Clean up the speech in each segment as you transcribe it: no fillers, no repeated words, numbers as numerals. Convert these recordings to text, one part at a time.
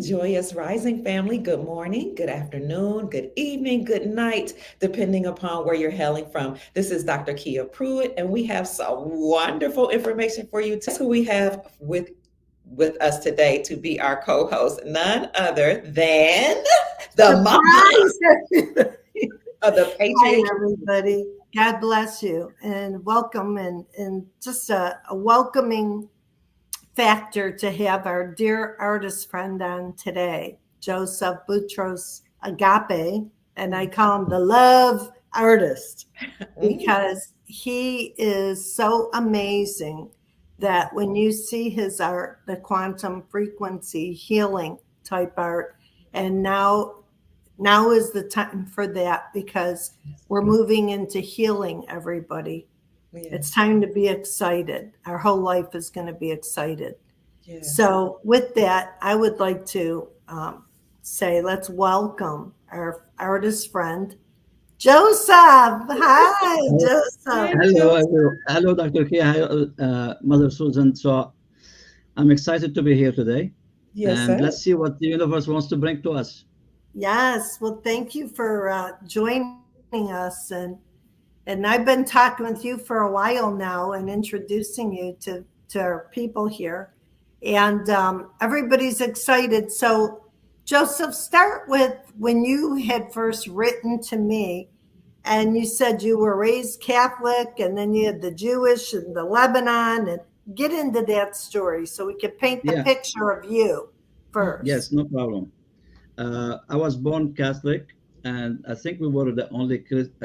joyous rising family. Good morning, good afternoon, good evening, good night, depending upon where you're hailing from. This is Dr. Kia Pruitt, and we have some wonderful information for you. Guess who we have with us today to be our co-host? None other than the mama Surprise! of the Hi, Patriot. everybody. God bless you and welcome, and just a welcoming factor to have our dear artist friend on today, Joseph Boutros Agape, and I call him the love artist Mm, because he is so amazing that when you see his art, the quantum frequency healing type art, and now is the time for that because we're moving into healing everybody. It's yes, time to be excited. Our whole life is going to be excited. yes. So, with that, I would like to say let's welcome our artist friend, Joseph. Hi, Joseph. Hi, Hello, Joseph. hello, Dr. Kia. Hi, Mother Susan. So I'm excited to be here today, Yes, and sir. let's see what the universe wants to bring to us. Yes, well, thank you for joining us, and I've been talking with you for a while now and introducing you to our people here, and everybody's excited. So, Joseph, start with when you had first written to me, and you said you were raised Catholic, and then you had the Jewish and the Lebanon, and get into that story so we could paint the Yeah, picture of you yes, first. no problem. I was born Catholic, and I think we were the only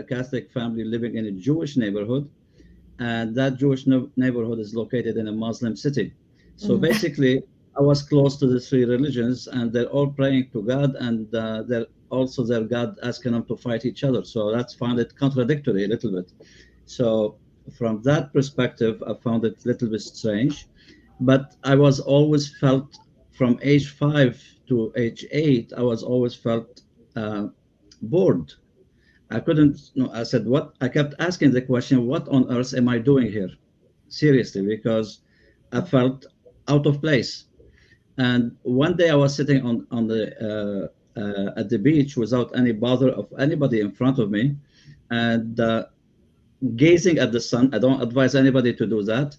Catholic family living in a Jewish neighborhood, and that Jewish neighborhood is located in a Muslim city. So Mm, basically, I was close to the three religions, and they're all praying to God, and they're also their God asking them to fight each other. So that's found it contradictory a little bit. So from that perspective, I found it a little bit strange. But I was always felt from age 5 to age 8, I was always felt uh, bored. I couldn't, no, I said, what? I kept asking the question, what on earth am I doing here? Seriously, because I felt out of place. And one day I was sitting on the at the beach without any bother of anybody in front of me, and gazing at the sun. I don't advise anybody to do that.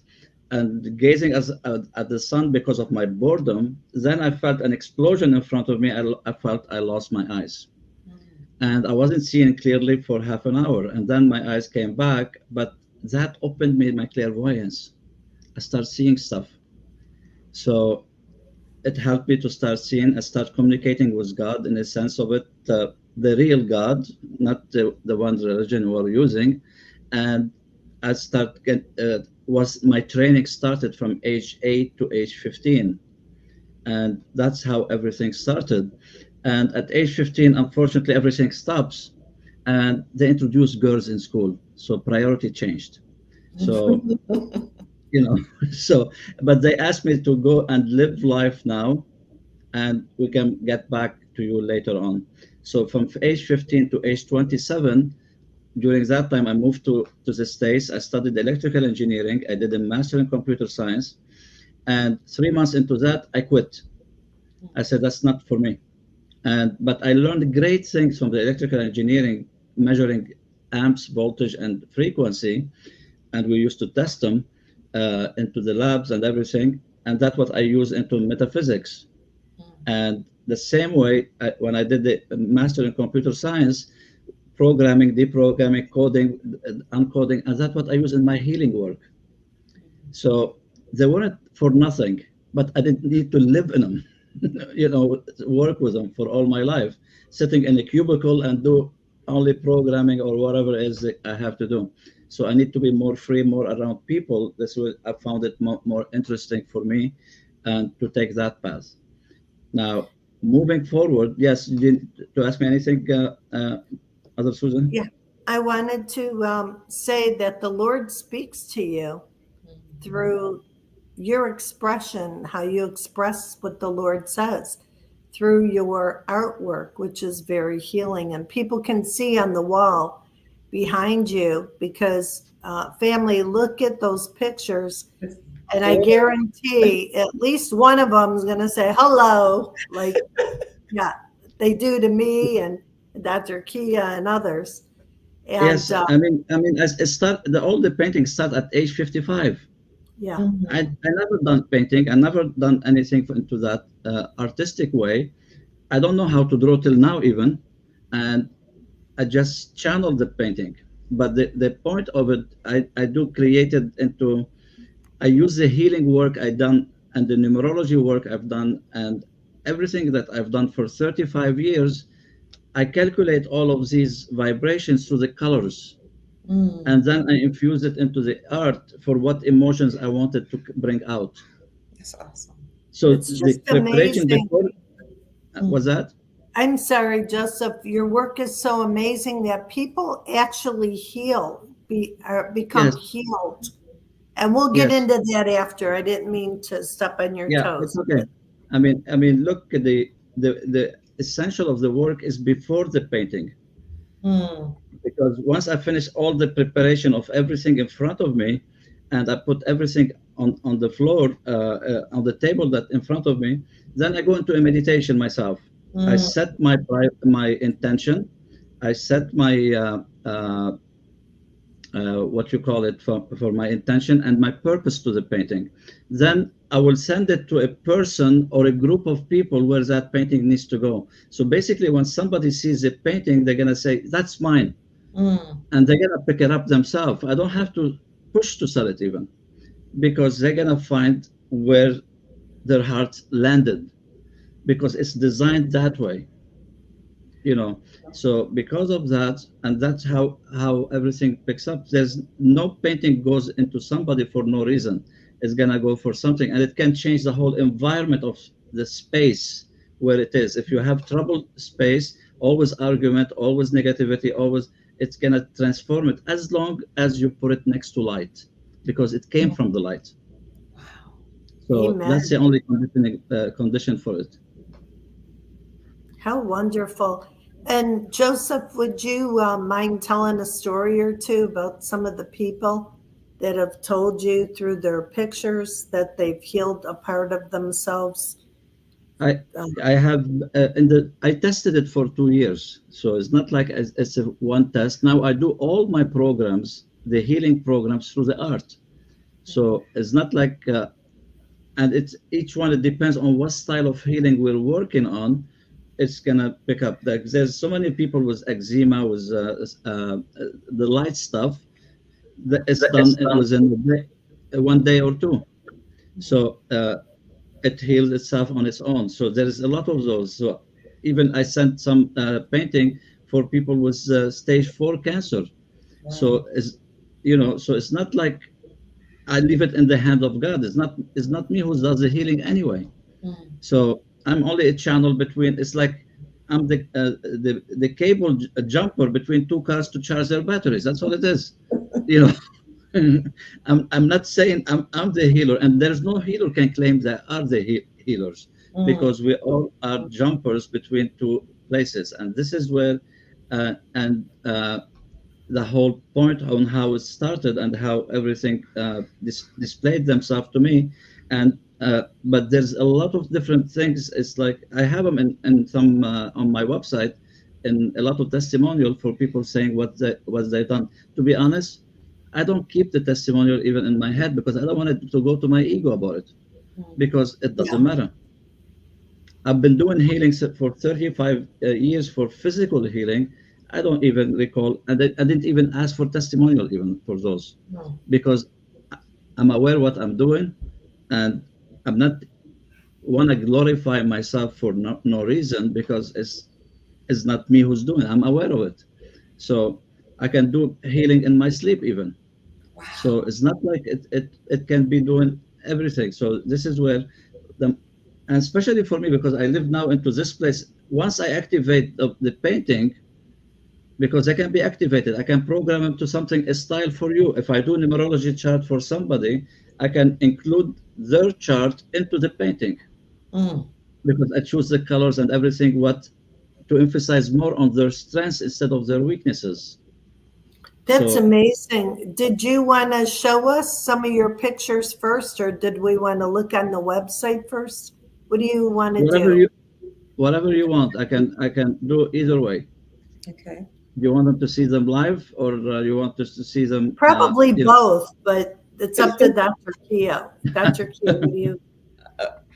And gazing at the sun because of my boredom, then I felt an explosion in front of me. I felt I lost my eyes. And I wasn't seeing clearly for half an hour. And then my eyes came back, but that opened me my clairvoyance. I started seeing stuff. So it helped me to start seeing and start communicating with God in a sense of it, the real God, not the one religion we're using. And I start get was my training started from age 8 to age 15, and that's how everything started. And at age 15, unfortunately, everything stops, and they introduced girls in school, so priority changed. So you know, so but they asked me to go and live life now, and we can get back to you later on. So from age 15 to age 27, during that time, I moved to the States. I studied electrical engineering. I did a master in computer science. And 3 months into that, I quit. I said, that's not for me. But I learned great things from the electrical engineering, measuring amps, voltage, and frequency. And we used to test them into the labs and everything. And that's what I use into metaphysics. And the same way, when I did the master in computer science, programming, deprogramming, coding, uncoding, and that's what I use in my healing work. So they weren't for nothing, but I didn't need to live in them, work with them for all my life, sitting in a cubicle and do only programming or whatever it is that I have to do. So I need to be more free, more around people. This was I found it more interesting for me, and to take that path. Now, moving forward, yes, you didn't to ask me anything, other Susan? Yeah, I wanted to say that the Lord speaks to you through your expression, how you express what the Lord says through your artwork, which is very healing. And people can see on the wall behind you because, family, look at those pictures And I guarantee at least one of them is going to say hello, like, yeah, they do to me and Dr. Kia and others. And Yes, as it start, all the paintings start at age 55. yeah, I never done painting. I never done anything into that artistic way. I don't know how to draw till now even, and I just channel the painting. But the point of it, I do create it into. I use the healing work I done and the numerology work I've done and everything that I've done for 35 years. I calculate all of these vibrations through the colors, Mm, and then I infuse it into the art for what emotions I wanted to bring out. that's awesome. So it's the just preparation amazing. before Mm, was that? I'm sorry, Joseph, your work is so amazing that people actually become Yes, healed. And we'll get yes, into that after. I didn't mean to step on your yeah, it's toes. okay. Look, the essential of the work is before the painting, mm, because once I finish all the preparation of everything in front of me, and I put everything on the floor, on the table that in front of me, then I go into a meditation myself. I mm, set my intention. I set my what you call it for my intention and my purpose to the painting. Then I will send it to a person or a group of people where that painting needs to go. So basically, when somebody sees a painting, they're gonna say, "That's mine," mm. and they're gonna pick it up themselves. I don't have to push to sell it even, because they're gonna find where their heart landed, because it's designed that way. So because of that, and that's how everything picks up. There's no painting goes into somebody for no reason. It's gonna go for something, and it can change the whole environment of the space where it is. If you have troubled space, always argument, always negativity, always, it's gonna transform it, as long as you put it next to light, because it came from the light. Wow. So that's the Amen. only condition for it. How wonderful. And Joseph, would you mind telling a story or two about some of the people that have told you through their pictures that they've healed a part of themselves? I Um, I have I tested it for 2 years, so it's not like it's a one test. Now I do all my programs, the healing programs, through the art. So it's not like, and it's each one. It depends on what style of healing we're working on. It's gonna pick up. Like there's so many people with eczema, with the light stuff that it's done within a day, 1 day or two. So it heals itself on its own. So there is a lot of those. So even I sent some painting for people with stage 4 cancer. Wow. So so it's not like I leave it in the hand of God. It's not me who does the healing anyway. Mm, So I'm only a channel between. It's like I'm the cable jumper between two cars to charge their batteries. That's all it is. You know. I'm not saying I'm the healer, and there's no healer can claim they are the healers, mm, because we all are jumpers between two places, and this is where and the whole point on how it started and how everything displayed themselves to me. And but there's a lot of different things. It's like I have them in some on my website, and a lot of testimonial for people saying what they done. To be honest, I don't keep the testimonial even in my head, because I don't want it to go to my ego about it, mm. because it yeah, doesn't matter. I've been doing healing for 35 years for physical healing. I don't even recall, and I didn't even ask for testimonial even for those, No. because I'm aware what I'm doing, and I'm not want to glorify myself for no reason, because it's not me who's doing it. I'm aware of it. So I can do healing in my sleep even. So Wow. it's not like it can be doing everything. So this is where the, and especially for me, because I live now into this place. Once I activate the painting, because I can be activated, I can program them to something, a style for you. If I do numerology chart for somebody, I can include their chart into the painting, Mm, because I choose the colors and everything, what to emphasize more on their strengths instead of their weaknesses. That's So amazing. Did you want to show us some of your pictures first, or did we want to look on the website first? What do you want to whatever do? you whatever you want, I can do either way. Okay. You want them to see them live, or you want us to see them? Probably both, but it's up to Dr. Kia. Dr. Kia, what do you?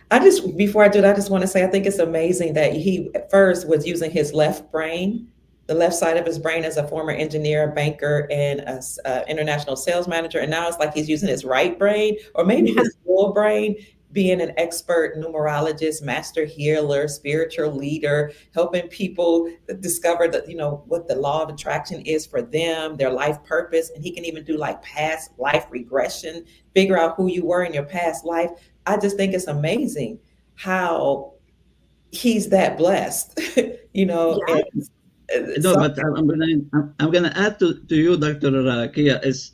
I just, before I do that, I just want to say I think it's amazing that he at first was using his left brain, the left side of his brain as a former engineer, banker, and a international sales manager. And now it's like he's using his right brain or maybe his full brain, being an expert numerologist, master healer, spiritual leader, helping people discover that, what the law of attraction is for them, their life purpose. And he can even do like past life regression, figure out who you were in your past life. I just think it's amazing how he's that blessed, Yeah. and No, so but I'm gonna add to you, Dr. Kia, is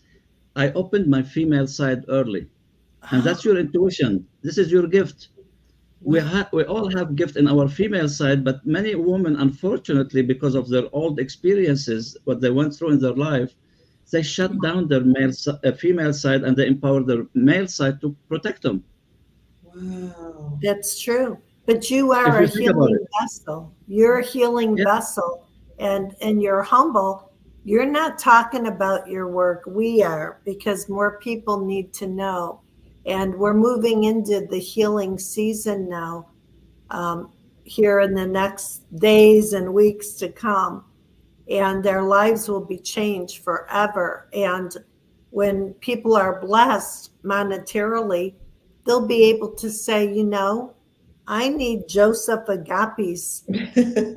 I opened my female side early, and that's your intuition. This is your gift. wow, We all have gift in our female side, but many women, unfortunately, because of their old experiences, what they went through in their life, they shut down their female side, and they empower their male side to protect them. wow. That's true. But you If are a you think about healing it, vessel. You're a healing yeah, vessel, and you're humble. You're not talking about your work. We are, because more people need to know. And we're moving into the healing season now, um, here in the next days and weeks to come. And their lives will be changed forever. And when people are blessed monetarily, they'll be able to say, I need Joseph Agape's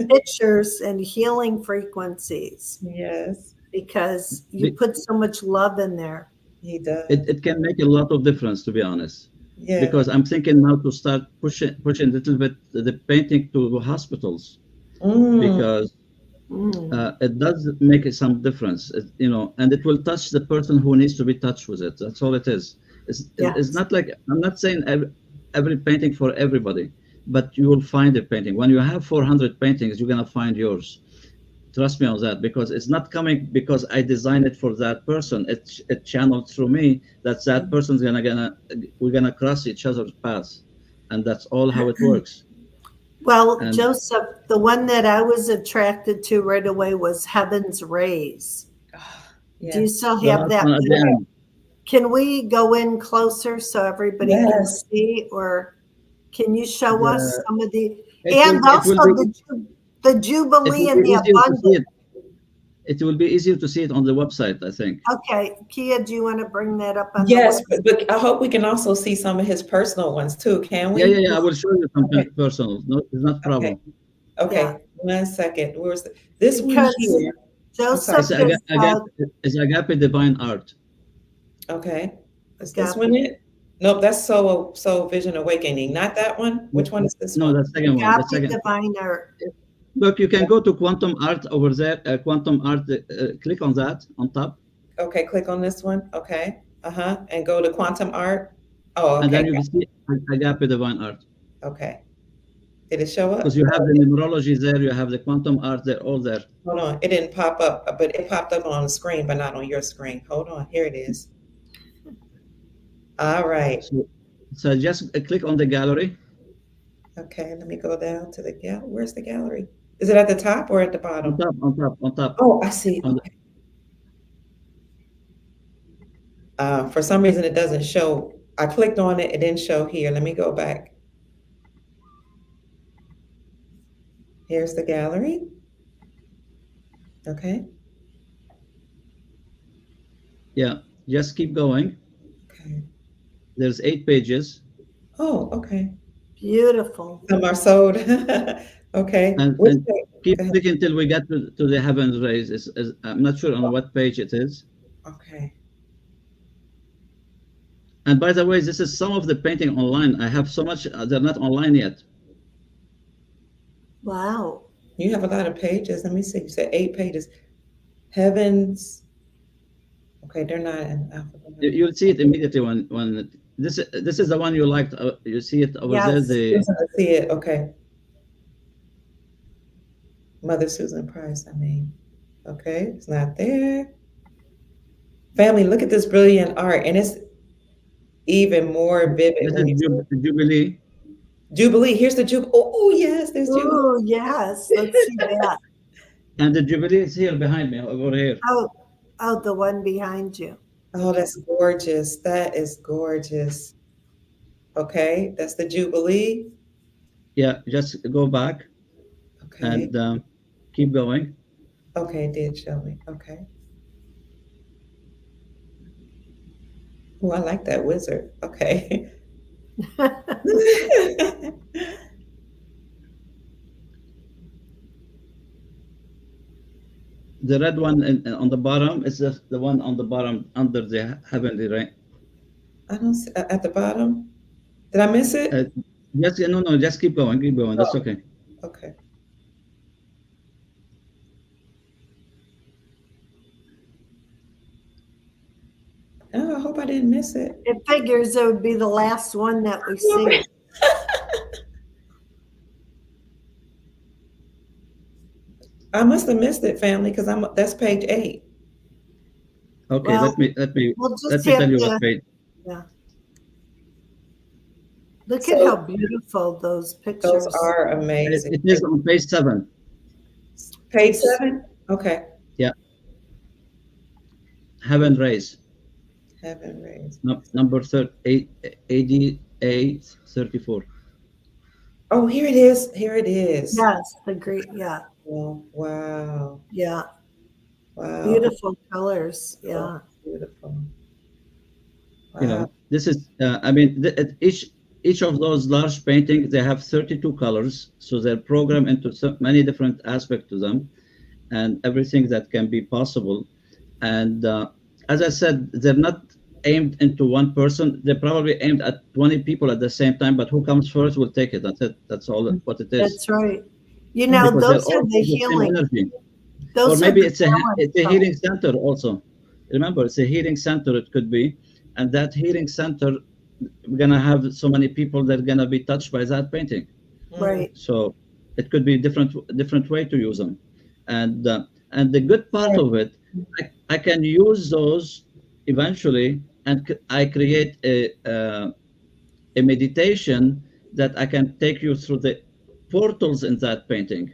pictures and healing frequencies Yes, because you be- put so much love in there. he it, does. it can make a lot of difference, to be honest. Yeah. Because I'm thinking now to start pushing a little bit the painting to hospitals, Mm, because Mm, it does make some difference, and it will touch the person who needs to be touched with it. That's all it is. It's yes. not like, I'm not saying every painting for everybody, but you will find a painting. When you have 400 paintings, you're gonna find yours. Trust me on that, because it's not coming because I designed it for that person. It channeled through me. That person's gonna we're gonna cross each other's paths, and that's all how it works. Well, And Joseph, the one that I was attracted to right away was Heaven's Rays. ah, Do you yes. still the have last that one at the picture? end. Can we go in closer so everybody can Yes. see, or can you show us The some of the, it will and it will also be the it will Jubilee be and the easier to see Abundance? it. It will be easier to see it on the website, I think. Okay, Kia, do you want to bring that up on the Yes, website? but I hope we can also see some of his personal ones too. Can Yeah, yeah, we? yeah. I will show you Okay. something personal. No, it's not a Okay. problem. Yeah, Okay. 1 second. This one because here? I'm sorry. Joseph It's is Agape Divine Art. Okay. Is this one Agape. it? Nope, that's Soul Vision Awakening. Not that one. Which one is this No, one? the second one. The Agape second. Divine Art. Look, you can go to Quantum Art over there. Quantum Art. Click on that on top, Okay, click on this one. Okay. Uh-huh. And go to Quantum Art. Oh, and okay. then you will see Agape Divine Art. Okay. Did it show Because up? you have Oh, the numerology there, you have the quantum art there, all there. hold on. It didn't pop up, but it popped up on the screen, but not on your screen. Hold on. Here it is. All right. So just click on the gallery Okay, let me go down to the gallery. Where's the gallery? Is it at the top or at the on bottom? top, on top, on top. Oh, I see. On the, Okay. For some reason, it doesn't show. I clicked on it. It didn't show here. Let me go back. Here's the gallery. Okay. yeah, just keep going. Okay. There's 8 pages, Oh, okay. Beautiful. Some are sold. Okay. Which and page? keep Go ahead. clicking till we get to the heavens rays. I'm not sure on what page it is. Okay. And by the way, this is some of the painting online. I have so much, they're not online yet. Wow. You have a lot of pages. Let me see. You said 8 pages. Heavens. Okay, they're not in alphabetical. You'll see it immediately this is the one you liked. You see it over there. Yes. Yes, I see it. Okay. Mother Susan Price, I mean. Okay, it's not there. Family, look at this brilliant art, and it's even more vivid This when is you Jubilee, Jubilee. Here's the Jubilee. Oh, yes, there's Jubilee. Oh, yes. Let's see that. and the Jubilee is here behind me, over here. Oh, oh, the one behind you. Oh, that's gorgeous. That is gorgeous. Okay, that's the Jubilee. Yeah, just go back Okay. and keep going. Okay, it did show me. Okay. Oh, I like that wizard. Okay. The red one on the bottom is the one on the bottom under the heavenly rain. I don't see at the bottom. Did I miss Uh, it? just no, no, just keep going, keep going. That's Oh, okay. okay. Oh, I hope I didn't miss it. It figures it would be the last one that we see. I must have missed it, family, because that's page 8. Okay, Well, we'll let just me tell have you to, what page. yeah. Look at how So beautiful those those pictures. are amazing. It is on page 7. Page 7? Okay. Yeah, heaven rays, Heaven raised. number 8834. Oh, here it is. Here it is. Yes, the great, yeah, Oh, wow. yeah. Wow. Beautiful colors. Oh, Yeah. beautiful. You Wow. know, this is I mean each of those large paintings, they have 32 colors, so they're programmed into so many different aspects to them, and everything that can be possible. And as I said, they're not aimed into one person. They're probably aimed at 20 people at the same time, but who comes first will take it. That's it. That's all what it is. That's right. You know, Because they're those all are the the same healing. energy. Or Those are maybe the it's balance it's a colors. healing center also. Remember, it's a healing center. It could be, and that healing center, we're gonna have so many people that are gonna be touched by that painting. Right. So it could be different way to use them, and the good part of it, I can use those eventually, and I create a meditation that I can take you through the portals in that painting,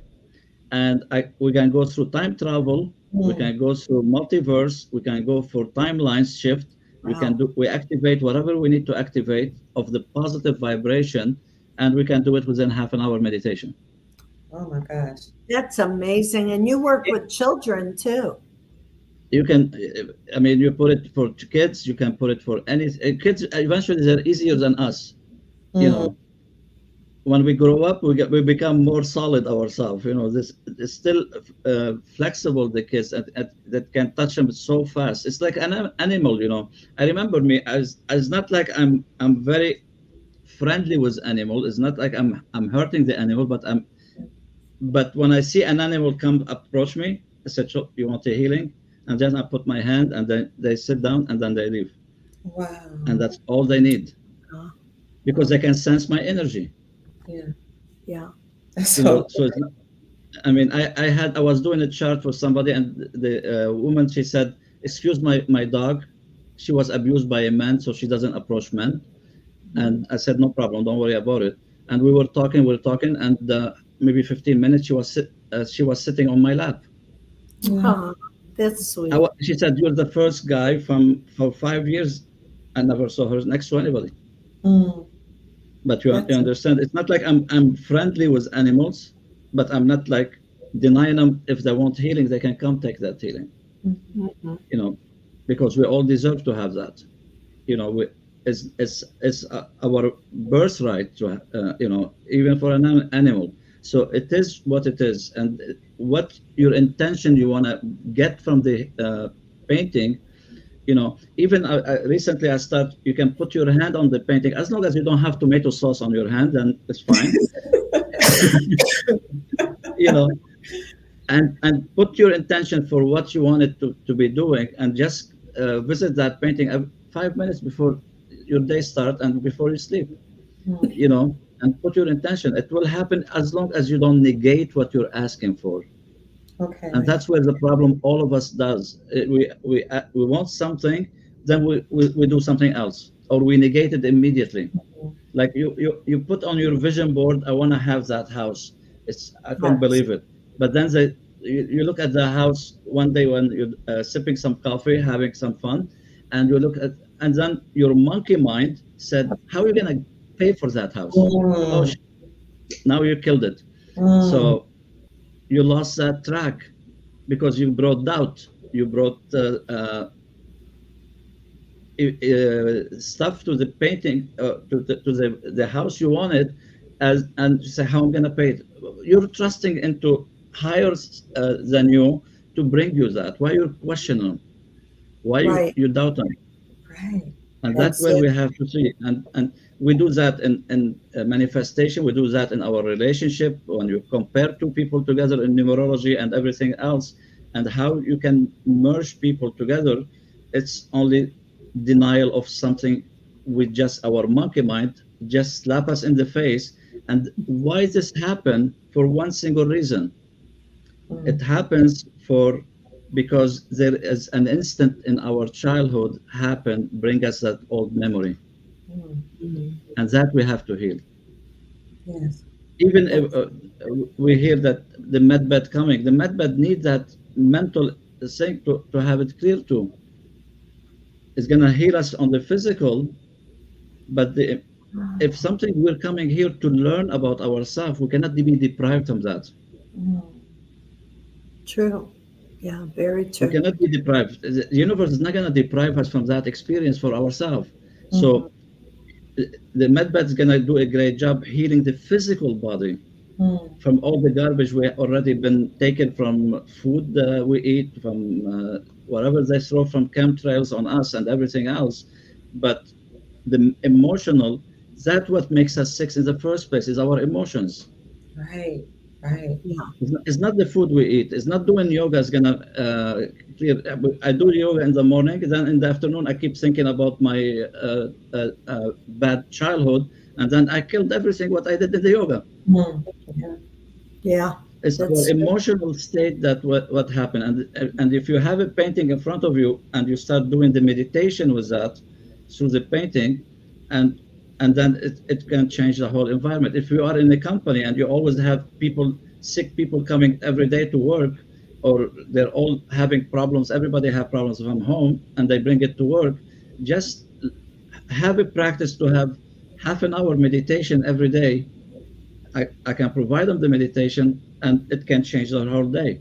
and we can go through time travel, we Mm. can go through multiverse, we can go for timelines shift, Wow. we activate whatever we need to activate of the positive vibration, and we can do it within half an hour meditation. Oh my gosh. That's amazing. And you work with children too. You can, I mean, you put it for kids, you can put it for any kids. Eventually they're easier than us, you Mm. know. When we grow up, we become more solid ourselves. You know, this is still flexible. The kids that can touch them so fast. It's like an animal. You know, I remember me as not like I'm very friendly with animal. It's not like I'm hurting the animal, but when I see an animal come approach me, I said, "So you want a healing?" And then I put my hand, and then they sit down, and then they leave, and Wow. that's all they need Oh, because they can sense my energy. Yeah. yeah. That's You so know, so it's not, I mean, I was doing a chart for somebody, and the woman, she said, "Excuse my dog, she was abused by a man, so she doesn't approach men." And I said, "No problem, don't worry about it." And we were talking, and maybe 15 minutes, she was sitting on my lap. yeah. Oh, that's sweet. She said, "You're the first guy for 5 years. I never saw her next to anybody." Mm. But you That's understand, it's not like I'm friendly with animals, but I'm not like denying them if they want healing, they can come take that healing, Mhm. you know, because we all deserve to have that. You know, it's our birthright to, you know, even for an animal. So it is what it is, and what your intention you want to get from the painting. You know, even recently I start, you can put your hand on the painting as long as you don't have tomato sauce on your hand, then it's fine. You know, and put your intention for what you want it to be doing, and just visit that painting 5 minutes before your day start and before you sleep, mm. you know, and put your intention. It will happen as long as you don't negate what you're asking for. And Okay. that's where the problem all of us does. We want something, then we do something else, or we negate it immediately. Like you put on your vision board, I want to have that house. I couldn't Yes. believe it. But then you look at the house one day when you're sipping some coffee, having some fun, and you look at, and then your monkey mind said, how are you going to pay for that house? Oh, Mm, now you killed it. mm, So you lost that track because you brought doubt. You brought stuff to the painting, the house you wanted, and you say, how I'm going to pay it. You're trusting into higher than you to bring you that. Why you question them? Why Right. you doubt them? right. And that's That's where it. we have to see. And we do that in manifestation. We do that in our relationship when you compare two people together in numerology and everything else, and how you can merge people together. It's only denial of something with just our monkey mind just slap us in the face. And why this happen? For one single reason. It Mm, happens for because there is an instant in our childhood happen bring us that old memory, mm, Mhm. and that we have to heal. yes. Even if That's we hear that the medbed coming, the medbed need that mental thing to have it clear to. It's gonna heal us on the physical, but if something we're coming here to learn about ourselves, we cannot be deprived from that. Mm, true. Yeah, very We true. cannot be deprived. The universe is not gonna deprive us from that experience for ourselves. mhm, So the medbed is going to do a great job healing the physical body mm, from all the garbage we already been taken from food we eat, from whatever they throw from chemtrails on us and everything else. But the emotional, that's what makes us sick in the first place, is our emotions. right. Right. Yeah. It's not the food we eat. It's not doing yoga is gonna clear. I do yoga in the morning, then in the afternoon I keep thinking about my bad childhood, and then I killed everything what I did in the yoga. Mm, yeah. Yeah. It's our That's true. emotional state that what happened, and if you have a painting in front of you and you start doing the meditation with that through the painting, and then it can change the whole environment. If you are in a company and you always have people, sick people coming every day to work, or they're all having problems, everybody have problems from home and they bring it to work, just have a practice to have half an hour meditation every day. I can provide them the meditation and it can change their whole day.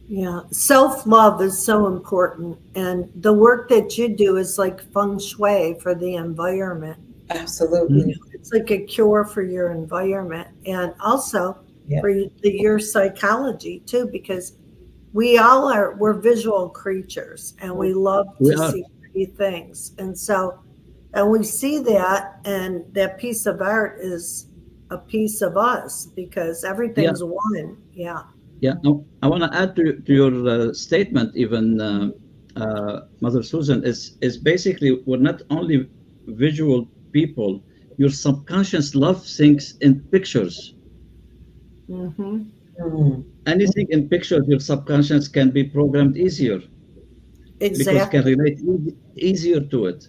Yeah. Self love is so important. And the work that you do is like feng shui for the environment. You Absolutely. know, it's like a cure for your environment and also Yeah. for your psychology too, because we all are, we're visual creatures and we love We to are, see pretty things. And so, and we see that, and that piece of art is a piece of us because yeah, everything's one. Yeah. yeah. No, I want to add to your statement, even Mother Susan, is basically we're not only visual people. Your subconscious love things in pictures. Mm-hmm. Mm, Anything in pictures, your subconscious can be programmed easier because can Exactly. relate easier to it.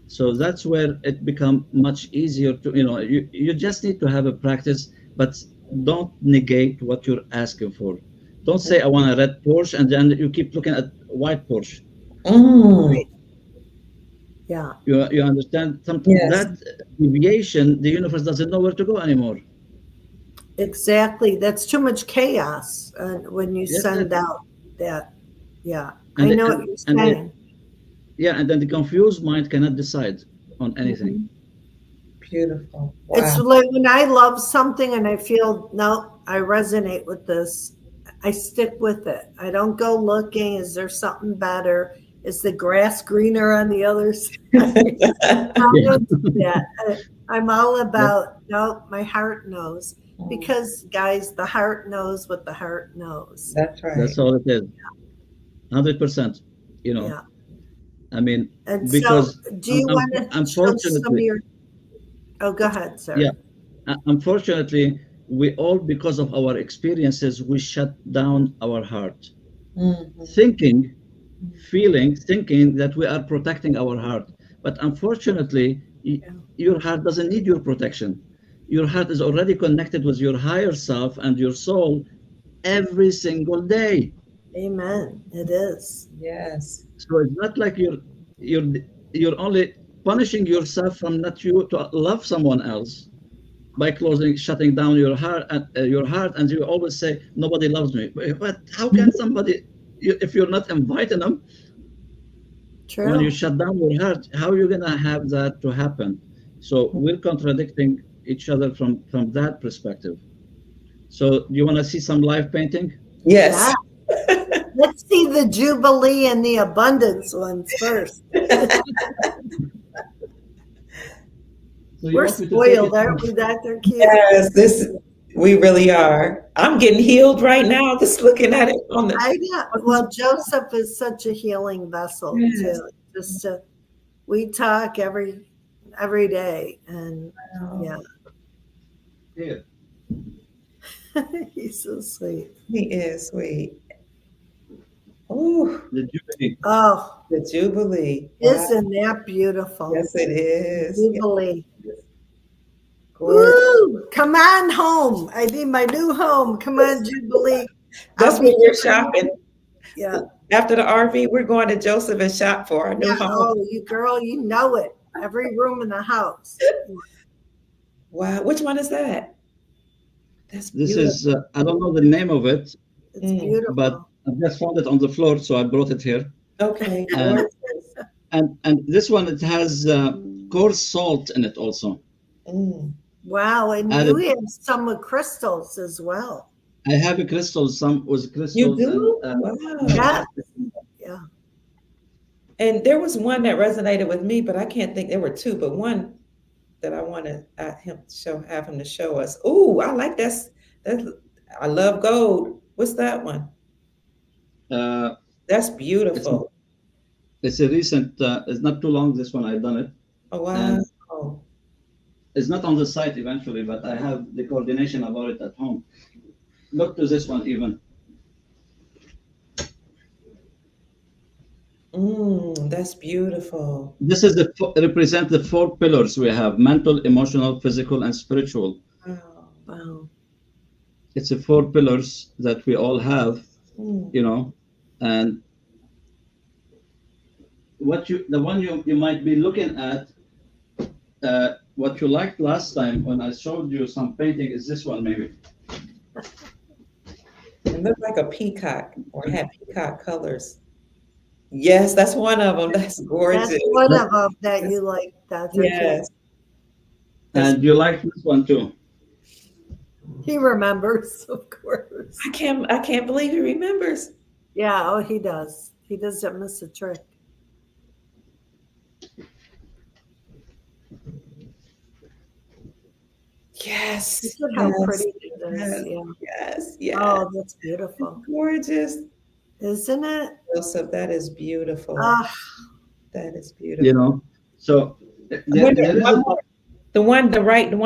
So that's where it become much easier to, you just need to have a practice, but don't negate what you're asking for. Don't say I want a red Porsche and then you keep looking at white Porsche. mm, Right. Yeah. You understand some yes. that deviation, the universe doesn't know where to go anymore. Exactly. That's too much chaos when you Yes, send out that. Yeah. I and know what and you're and the, saying. yeah, and then the confused mind cannot decide on anything. Mhm. Beautiful. It's Wow. like when I love something and I feel, no, I resonate with this, I stick with it. I don't go looking, is there something better? Is the grass greener on the other side? I Yeah, don't do that. I'm all that, about, no, my heart knows. Mm, Because, guys, the heart knows what the heart knows. that's that's right. all it is. 100%. You know, Yeah. I mean, And so, because do you want to show some of unfortunately, your? Oh, go ahead, yeah, sir. unfortunately, we all, because of our experiences, we shut down our heart, Mhm. thinking, feeling, thinking that we are protecting our heart. But unfortunately, Yeah. your heart doesn't need your protection. Your heart is already connected with your higher self and your soul every single day. Amen. It is. Yes. So it's not like you're you're only punishing yourself from not you to love someone else by closing, shutting down your heart, and you always say nobody loves me. But how can somebody, if you're not inviting them, when you True. shut down your heart, how are you gonna have that to happen? So we're contradicting each other from that perspective. So do you want to see some live painting? Yeah. Yes. Let's see the Jubilee and the abundance ones first. So you We're want me to take spoiled, it from aren't we, Dr. Kia? Yes, this we really are. I'm getting healed right now just looking at it on the. I know. Well, Joseph is such a healing vessel Yes. too. Just to, we talk every day, and yeah, Wow. here? he's so sweet. He is sweet. Oh, The Jubilee. Oh, the Jubilee. Wow. isn't that beautiful? Yes, it is. Yes, Jubilee. gorgeous. Woo! Come on home. I need my new home. Come on, Jubilee. That's I'll where be we're giving shopping. you. Yeah. After the RV, we're going to Joseph and shop for our new Yeah. home. Oh, you girl, you know it. Every room in the house. Wow. Which one is that? That's This beautiful. is I don't know the name of it, It's Mm. but beautiful. I just found it on the floor, so I brought it here. Okay, And gorgeous. and this one, it has coarse salt in it also. Mm. Wow. And you Added. have some with crystals as well. I have a crystals, some with You crystals, and do? Wow. Yeah. Yeah. And there was one that resonated with me, but I can't think. There were two, but one that I want to have him to show us. Ooh, I like that's I love gold. What's that one? uh, That's it's beautiful. it's a recent. It's not too long. This one I've done it, Oh wow. and it's not on the site eventually, but I have the coordination about it at home. Look to this one even. That's beautiful. This is represent the four pillars we have: mental, emotional, physical, and spiritual. Wow. Wow. It's the four pillars that we all have, Mm. you know, and the one you might be looking at, what you liked last time when I showed you some painting is this one maybe. It looked like a peacock or had peacock colors. Yes, that's one of them. That's That's gorgeous. one of them that you like, Dr. King. Yes. That's And you like this one too. He remembers, of course. I can't believe he remembers. Yeah, oh, he does. He doesn't miss a trick. Yes. Look at how Yes. pretty it is. Yes. Yeah. Yes. Yes. Oh, that's beautiful. Gorgeous. Isn't it? Joseph, that is beautiful. Ah, That is You beautiful. know, so Wait, there is a the one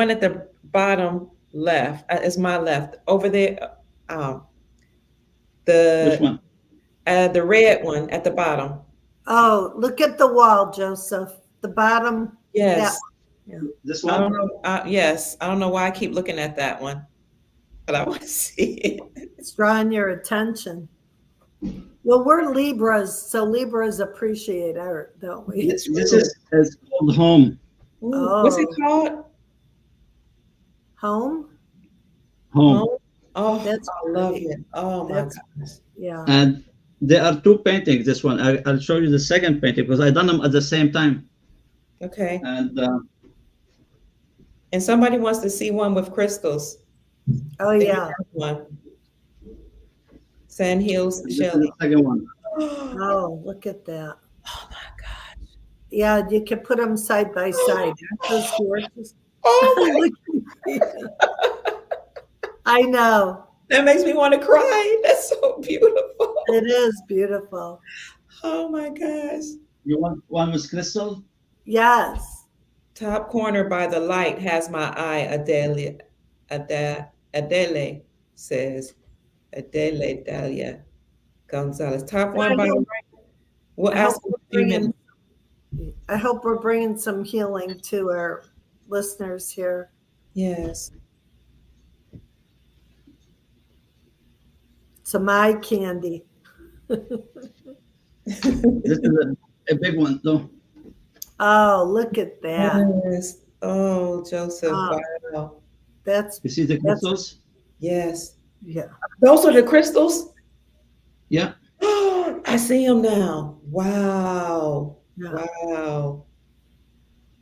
at the bottom left is my left. Over there, which the one? the red one at the bottom. oh, look at the wall, Joseph. The bottom. That. Yes. Yeah. This I don't one? know. Yes, I don't know why I keep looking at that one, but I want to see it. It's drawing your attention. Well, we're Libras, so Libras appreciate art, don't we? This is called home. Ooh, what's it Oh, called? home? Home. Oh, oh, That's I love pretty. it. Oh my That's, gosh. yeah. And there are two paintings. This one, I'll show you the second painting because I done them at the same time. Okay. And And somebody wants to see one with crystals. Oh, Maybe yeah. that's one. Sand Hills, this is the Shelley. second one. Oh Oh, look at that. my God. Yeah, you can put them side by side. Aren't those gorgeous? Oh Look at me. I know. that makes me want to cry. That's so beautiful. It is beautiful. Oh my gosh. You want one with crystal? Yes. Top corner by the light has my eye, Adelia. Adele says, Adele Dalia Gonzalez. Top I one by the hope, right. We'll I ask hope in we're a few bringing, minutes. I hope we're bringing some healing to our listeners here. Yes. Some eye candy. This is a big one, though. Oh, look at that. Yes. Oh, Joseph. Oh, Wow. that's You see the that's crystals? Yes. yeah. Those are the crystals. Yeah. I see them now. Wow. Yeah. Wow.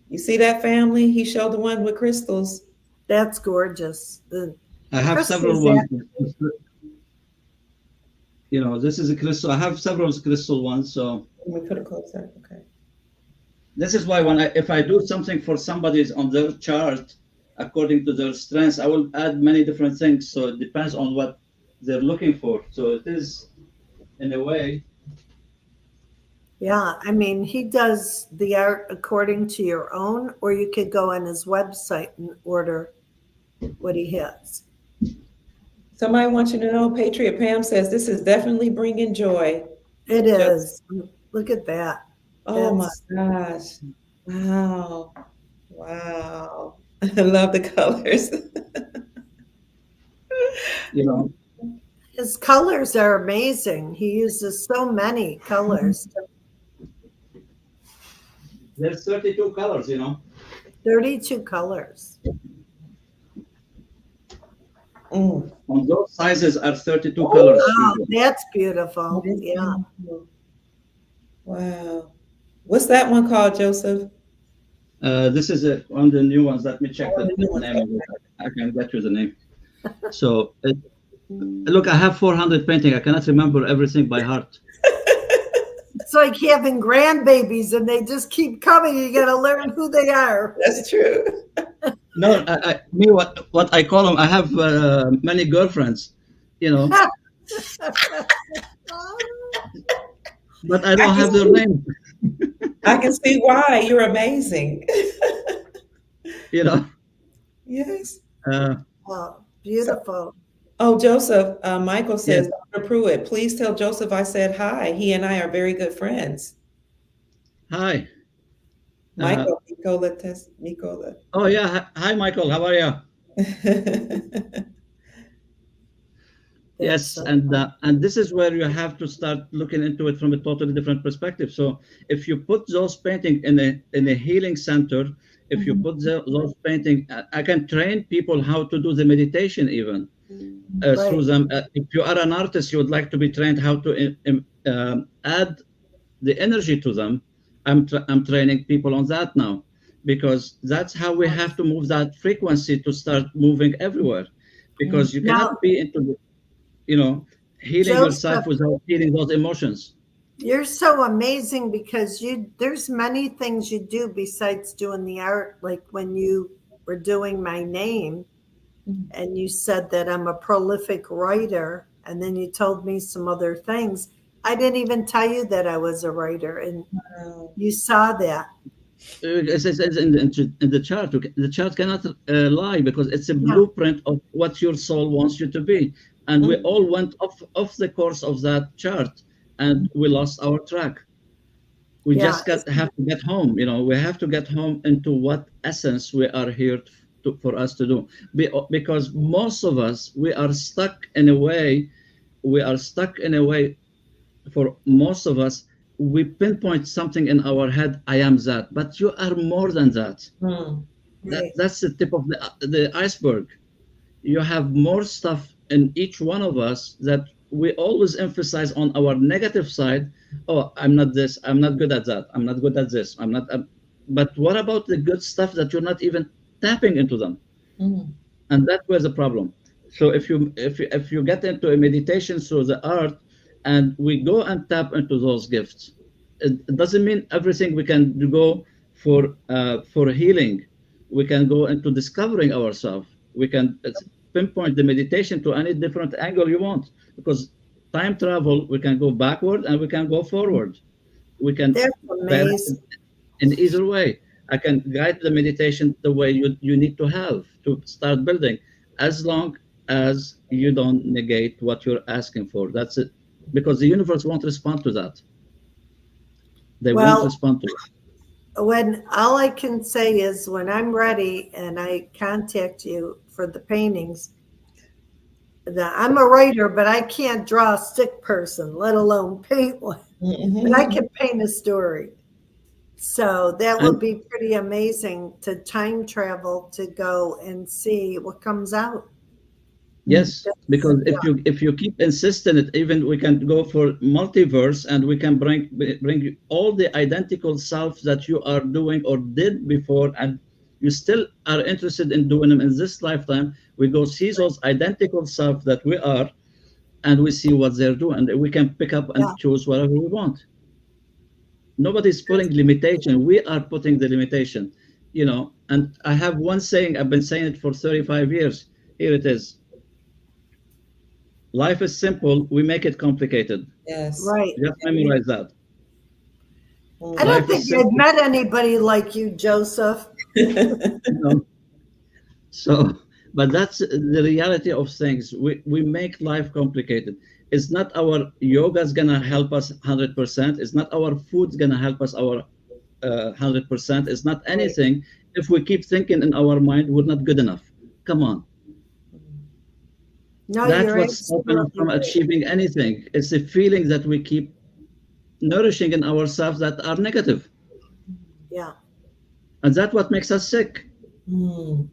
You see that family? He showed the one with crystals. That's gorgeous. The I have several crystals ones. actually, This is a crystal. I have several crystal ones. So Let me put it closer. Okay. this is why if I do something for somebody's on their chart, according to their strengths, I will add many different things. So it depends on what they're looking for. So it is, in a way, yeah. I mean, he does the art according to your own, or you could go on his website and order what he has. Somebody wants you to know, Patriot Pam says this is definitely bringing joy. It Just, is. Look at that. oh my That's gosh. Wow. Wow. I love the colors. you know, his colors are amazing. He uses so many colors. there's 32 colors. 32 colors. Mm. On those sizes are 32 colors. Oh, usually. that's beautiful. It is Yeah. beautiful. Wow. What's that one called, Joseph? This is one of the new ones. Let me check Oh, the the new one. name of it. I can get you the name. So, look, I have 400 painting. I cannot remember everything by heart. It's like having grandbabies and they just keep coming. You got to learn who they are. That's true. No, me, what I call them, I have many girlfriends, but I don't have their name. I can see why. You're amazing. Yes. Oh, beautiful. Oh, Joseph, Michael Yes. says, Dr. Pruitt, please tell Joseph I said hi. He and I are very good friends. Hi. Michael, Nicola. Oh, yeah. Hi, Michael. How are you? Yes, and this is where you have to start looking into it from a totally different perspective. So if you put those painting in a healing center, if you put those painting, I can train people how to do the meditation even through them. If you are an artist, you would like to be trained how to add the energy to them. I'm training people on that now, because that's how we have to move that frequency to start moving everywhere, because you cannot be into the healing yourself without healing those emotions. You're so amazing because there's many things you do besides doing the art. Like when you were doing my name and you said that I'm a prolific writer, and then you told me some other things. I didn't even tell you that I was a writer, and you saw that. It's in the chart. The chart cannot lie, because it's a blueprint of what your soul wants you to be. And we all went off the course of that chart, and we lost our track. We just have to get home. We have to get home into what essence we are here for us to do. Because most of us, we are stuck in a way. For most of us, we pinpoint something in our head. I am that, but you are more than that. That's the tip of the iceberg. You have more stuff in each one of us that we always emphasize on our negative side. Oh, I'm not this. I'm not good at that. I'm not good at this. I'm not. But what about the good stuff that you're not even tapping into them? And that's where the problem. So if you get into a meditation through the art, and we go and tap into those gifts, it doesn't mean everything we can go for healing. We can go into discovering ourselves. We can pinpoint the meditation to any different angle you want, because time travel, we can go backward and we can go forward. We can in either way. I can guide the meditation the way you need to have to start building, as long as you don't negate what you're asking for. That's it. Because the universe won't respond to that. They won't Well, respond to it. when all I can say is when I'm ready and I contact you for the paintings, that I'm a writer, but I can't draw a stick person, let alone paint one. But I Mhm. can paint a story. So that would And be pretty amazing to time travel to go and see what comes out. yes, because Yeah, if you keep insisting it, even we can go for multiverse, and we can bring all the identical self that you are doing or did before, and you still are interested in doing them in this lifetime. We go see those identical self that we are, and we see what they're doing. And we can pick up yeah. and choose whatever we want. Nobody's putting limitation. We are putting the limitation, And I have one saying, I've been saying it for 35 years. Here it is. Life is simple, we make it complicated. Yes. Right. Just memorize that. I Mm. don't Life is think I've simple, met anybody like you, Joseph. you know. So, but that's the reality of things. We make life complicated. It's not our yoga's gonna help us 100%. It's not our food's gonna help us our 100%. It's not Right. anything. If we keep thinking in our mind, we're not good enough. Come on. No, That's you're what's stopping us absolutely from right. achieving anything. It's the feeling that we keep nourishing in ourselves that are negative. Yeah, And that's what makes us sick. Mm.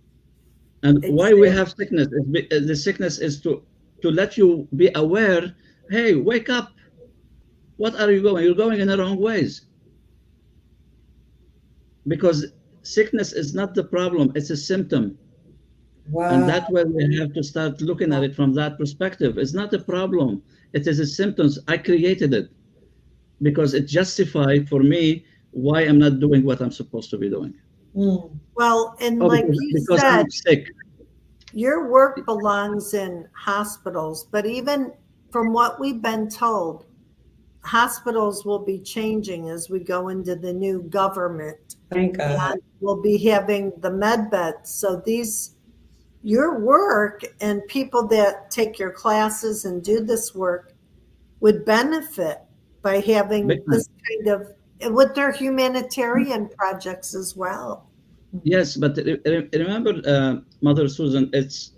And why we exactly. have sickness is the sickness is to let you be aware. Hey, wake up. What are you going? You're going in the wrong ways. Because sickness is not the problem, it's a symptom. And Wow. that's where we have to start looking at Yeah. it from that perspective. It's not a problem, it is a symptom. I created it because it justified for me why I'm not doing what I'm supposed to be doing. Mm. Well, and Oh, like you because said, I'm sick. your work belongs in hospitals, but even from what we've been told, hospitals will be changing as we go into the new government Thank God. and we'll be having the med beds. So these your work and people that take your classes and do this work would benefit by having Big time. this kind of with their humanitarian projects as well. Yes, but remember, Mother Susan, it's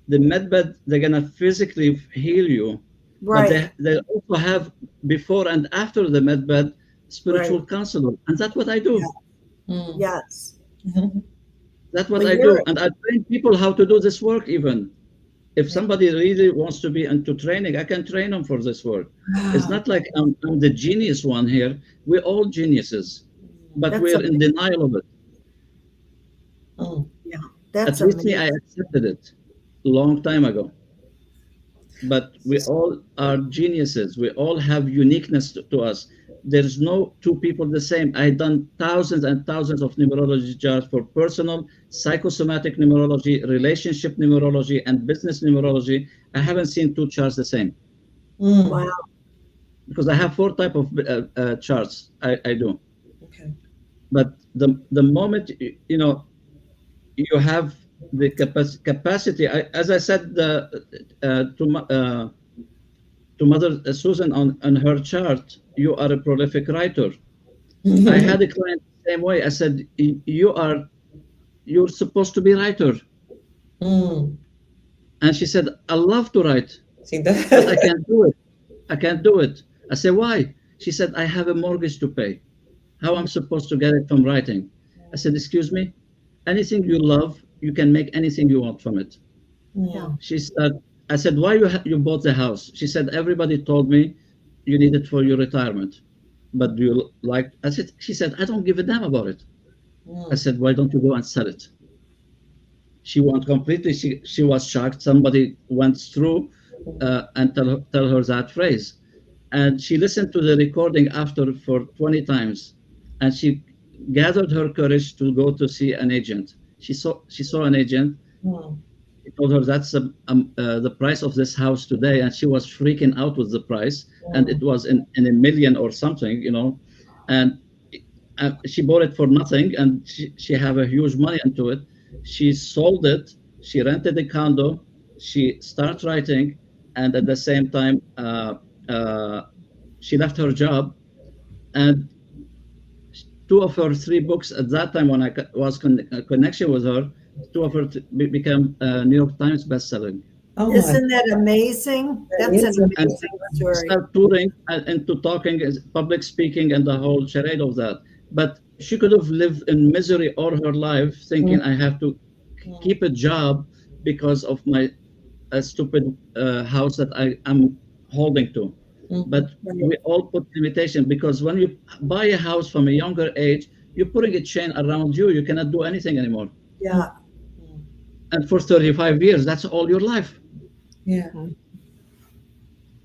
the medbed, they're gonna physically heal you, but Right, they also have before and after the medbed right. spiritual counselor, and that's what I Yeah, do. Mm. yes. Mhm. That's what But I you're do, and I train people how to do this work. Even if Yeah. somebody really wants to be into training, I can train them for this work. It's Wow. not like I'm the genius one here. We're all geniuses, but that's we're in amazing. denial of it. Mm. Yeah, At that's least me, amazing. I accepted it long time ago. But we all are geniuses. We all have uniqueness to us. There's no two people the same. I've done thousands and thousands of numerology charts for personal, psychosomatic numerology, relationship numerology, and business numerology. I haven't seen two charts the same Mm. Wow. because I have four type of charts I do. Okay. But the moment you have the capacity, as I said to Mother Susan on her chart, you are a prolific writer. I had a client the same way. I said, you're supposed to be writer. Mm. And she said, I love to write, See but I that? can't do it. I can't do it. I said, why? She said, I have a mortgage to pay. How I'm supposed to get it from writing? I said, excuse me, anything you love, you can make anything you want from it. Yeah. Mm. She said, I said, why you bought the house? She said, everybody told me you need it for your retirement. But do you like, she said, I don't give a damn about it. I Mm. said, why don't you go and sell it? She went completely, she was shocked. Somebody went through and tell her that phrase. And she listened to the recording after for 20 times. And she gathered her courage to go to see an agent. She saw an agent. Mm. He told her that's the price of this house today, and she was freaking out with the price, and it Mm. was in a million or something. And she bought it for nothing, and she have a huge money into it. She sold it. She rented a condo. she started writing, and at the same time, she left her job, and two of her three books at that time, when I was connection with her, two of her became New York Times bestselling. Oh my, Isn't that amazing? that That's an is And amazing amazing. story. start touring into talking, public speaking, and the whole charade of that. But she could have lived in misery all her life, thinking I have to keep a job because of my stupid house that I am holding to. But we all put limitation, because when you buy a house from a younger age, you're putting a chain around you. You cannot do anything anymore. Yeah. And for 35 years, that's all your life. Yeah.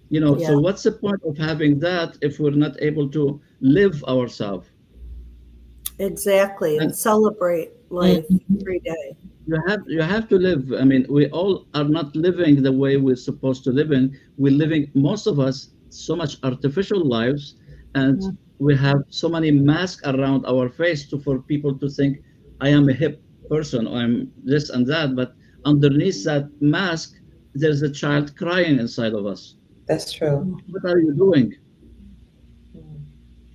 You know, Yeah. so what's the point of having that if we're not able to live ourselves? Exactly. And And celebrate life every day. you have to live. I mean, we all are not living the way we're supposed to live in. We're living, most of us, so much artificial lives, and we have so many masks around our face for people to think I am a hip person, or I'm this and that. But underneath that mask, there's a child crying inside of us. That's true. What are you doing?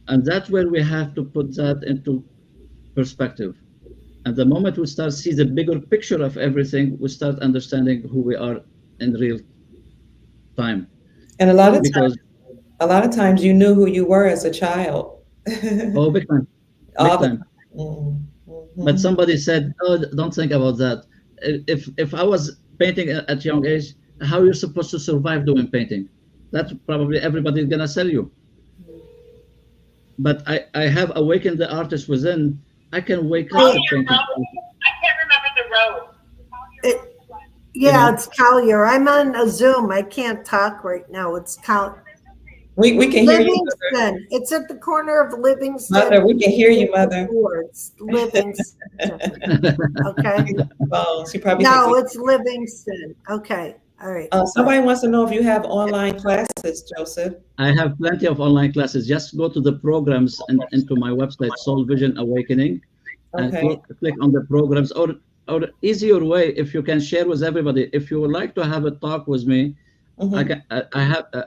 And that's where we have to put that into perspective. And the moment we start see the bigger picture of everything, we start understanding who we are in real time. And Because a lot of times you knew who you were as a child. oh, big time, All big the time. mm, But somebody said, "Oh, don't think about that. If I was painting at young age, how you're supposed to survive doing painting? That's probably everybody's gonna sell you. But I have awakened the artist within. I can wake up Hey, to painting. I can't remember the road. It, You yeah, know, it's Collier. I'm on a Zoom. I can't talk right now. It's we can hear you, Mother. Livingston. It's at the corner of Livingston. Mother, we can hear you, Mother. It's Livingston. Okay. Oh, she probably No, thinks it's Livingston. Okay. All right. somebody wants to know if you have online classes, Joseph. I have plenty of online classes. Just go to the programs and into my website, Soul Vision Awakening, and Okay. click on the programs. Or easier way, if you can share with everybody. If you would like to have a talk with me, Mhm.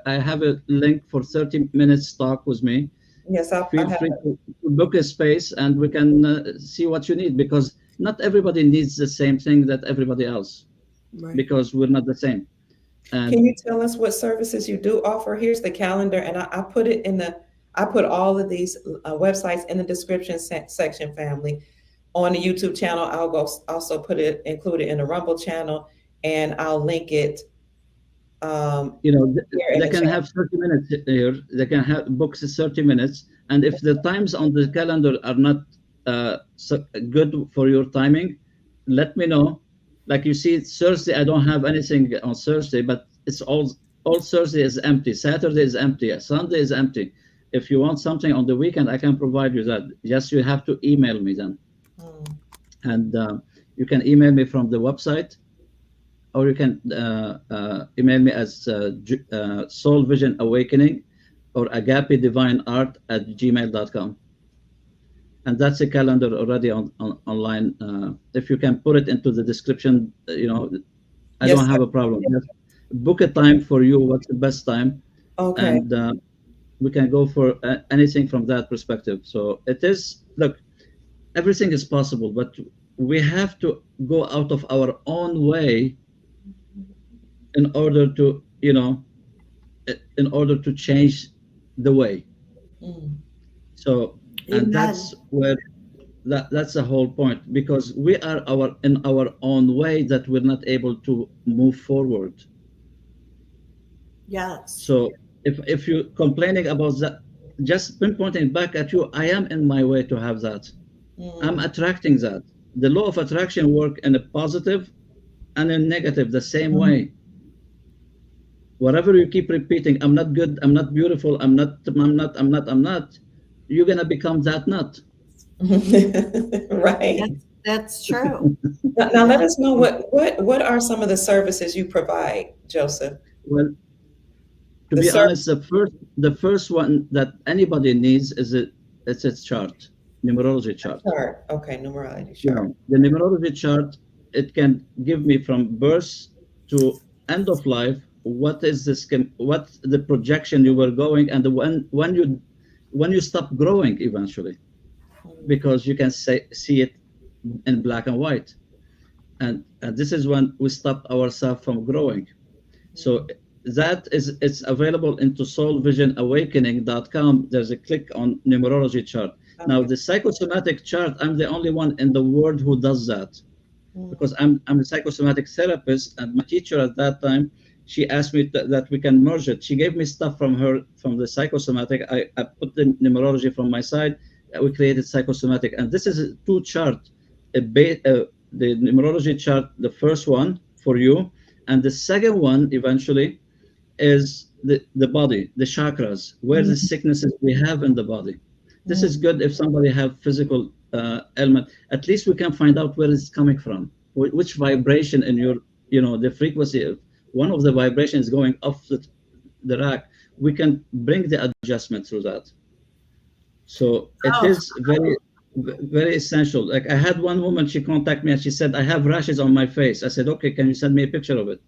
I have a link for 30 minutes talk with me. Yes, I'll Feel have free it. to book a space, and we can see what you need, because not everybody needs the same thing that everybody else, Right. because we're not the same. And Can you tell us what services you do offer? Here's the calendar, and I put it in the. I put all of these websites in the description section, family. On the YouTube channel, I'll go also include it in the Rumble channel, and I'll link it. you know, Here in they the can chat. have 30 minutes here. They can have books 30 minutes, and if the times on the calendar are not good for your timing, let me know. Like you see, Thursday I don't have anything on Thursday, but it's all Thursday is empty. Saturday is empty. Sunday is empty. If you want something on the weekend, I can provide you that. Just you have to email me then, and you can email me from the website, or you can email me as Soul Vision Awakening or Agape Divine Art at gmail.com. And that's a calendar already online. If you can put it into the description, I Yes, don't have sir. a problem. Just book a time for you. What's the best time? Okay. And we can go for anything from that perspective. So it is, look, everything is possible, but we have to go out of our own way in order to, in order to change the way. So, and Amen. that's where that's the whole point, because we are in our own way that we're not able to move forward. Yes. So if you're complaining about that, just pinpointing back at you, I am in my way to have that. I'm attracting that. The law of attraction work in a positive and in negative the same way. Whatever you keep repeating, I'm not good, I'm not beautiful, I'm not, you're gonna become that nut. Right. That's true. Now let us know what are some of the services you provide, Joseph? Well, to The be ser- honest, the first one that anybody needs is it's a chart, numerology chart. Chart. Okay, numerology You chart. know, the numerology chart, it can give me from birth to end of life, what is this? What the projection you were going, and when you stop growing eventually, because you can see it in black and white, and this is when we stop ourselves from growing. So that is, it's available into soulvisionawakening.com. There's a click on numerology chart. Now Okay. the psychosomatic chart, I'm the only one in the world who does that, because I'm a psychosomatic therapist, and my teacher at that time, she asked me that we can merge it. She gave me stuff from the psychosomatic. I put the numerology from my side. We created psychosomatic, and this is a two chart, the numerology chart, the first one for you, and the second one eventually is the body, the chakras, where the sicknesses we have in the body. This is good if somebody have physical ailment. At least we can find out where it's coming from, which vibration in your, the frequency of one of the vibrations going off the rack. We can bring the adjustment through that. So it is very, very essential. Like I had one woman, she contacted me and she said, I have rashes on my face. I said, okay, can you send me a picture of it?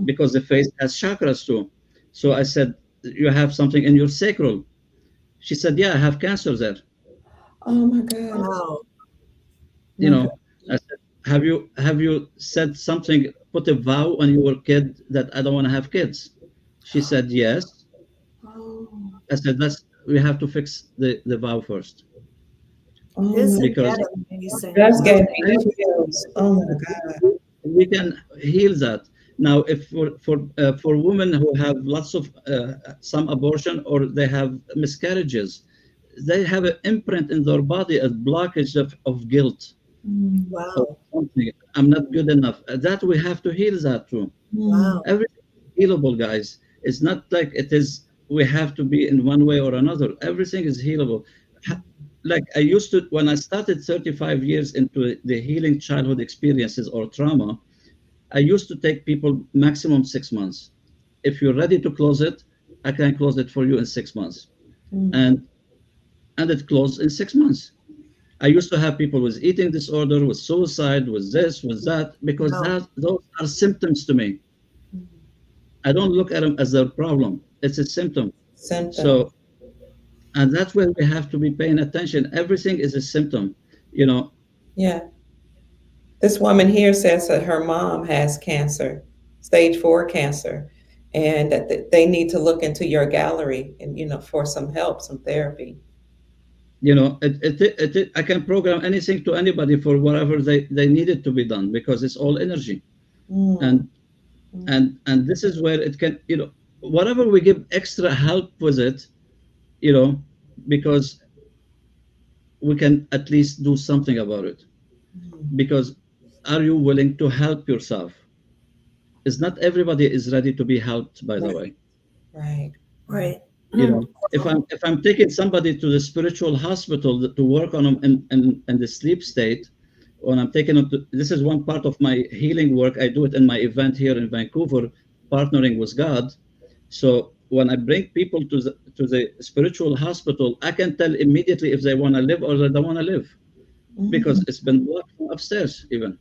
Because the face has chakras too. So I said, you have something in your sacral. She said, yeah, I have cancer there. Oh my God. Wow. I said, have you said something, put a vow when you were a kid that I don't want to have kids? She said, yes. Oh, I said, we have to fix the vow first. Isn't Because that amazing? that's gave me chills. Oh my God. we can heal that. Now, if for women who have lots of some abortion, or they have miscarriages, they have an imprint in their body, a blockage of guilt. Wow. Something, I'm not good enough. That we have to heal that too. Wow. Everything is healable, guys. It's not like it is, we have to be in one way or another. Everything is healable. Like I used to, when I started 35 years into the healing childhood experiences or trauma, I used to take people maximum 6 months. If you're ready to close it, I can close it for you in 6 months. And it closed in 6 months. I used to have people with eating disorder, with suicide, with this, with that, because those are symptoms to me. I don't look at them as their problem. It's a symptom. So, and that's where we have to be paying attention. Everything is a symptom, Yeah. This woman here says that her mom has cancer, stage 4 cancer, and that they need to look into your gallery and, for some help, some therapy. I can program anything to anybody for whatever they need it to be done, because it's all energy. And this is where it can, whatever we give extra help with it, because we can at least do something about it. Because are you willing to help yourself? It's not everybody is ready to be helped, by the way. Right. If I'm taking somebody to the spiritual hospital to work on them in the sleep state, when I'm taking them to, this is one part of my healing work. I do it in my event here in Vancouver, partnering with God. So when I bring people to the spiritual hospital, I can tell immediately if they want to live or they don't want to live, because it's been blocked from upstairs even.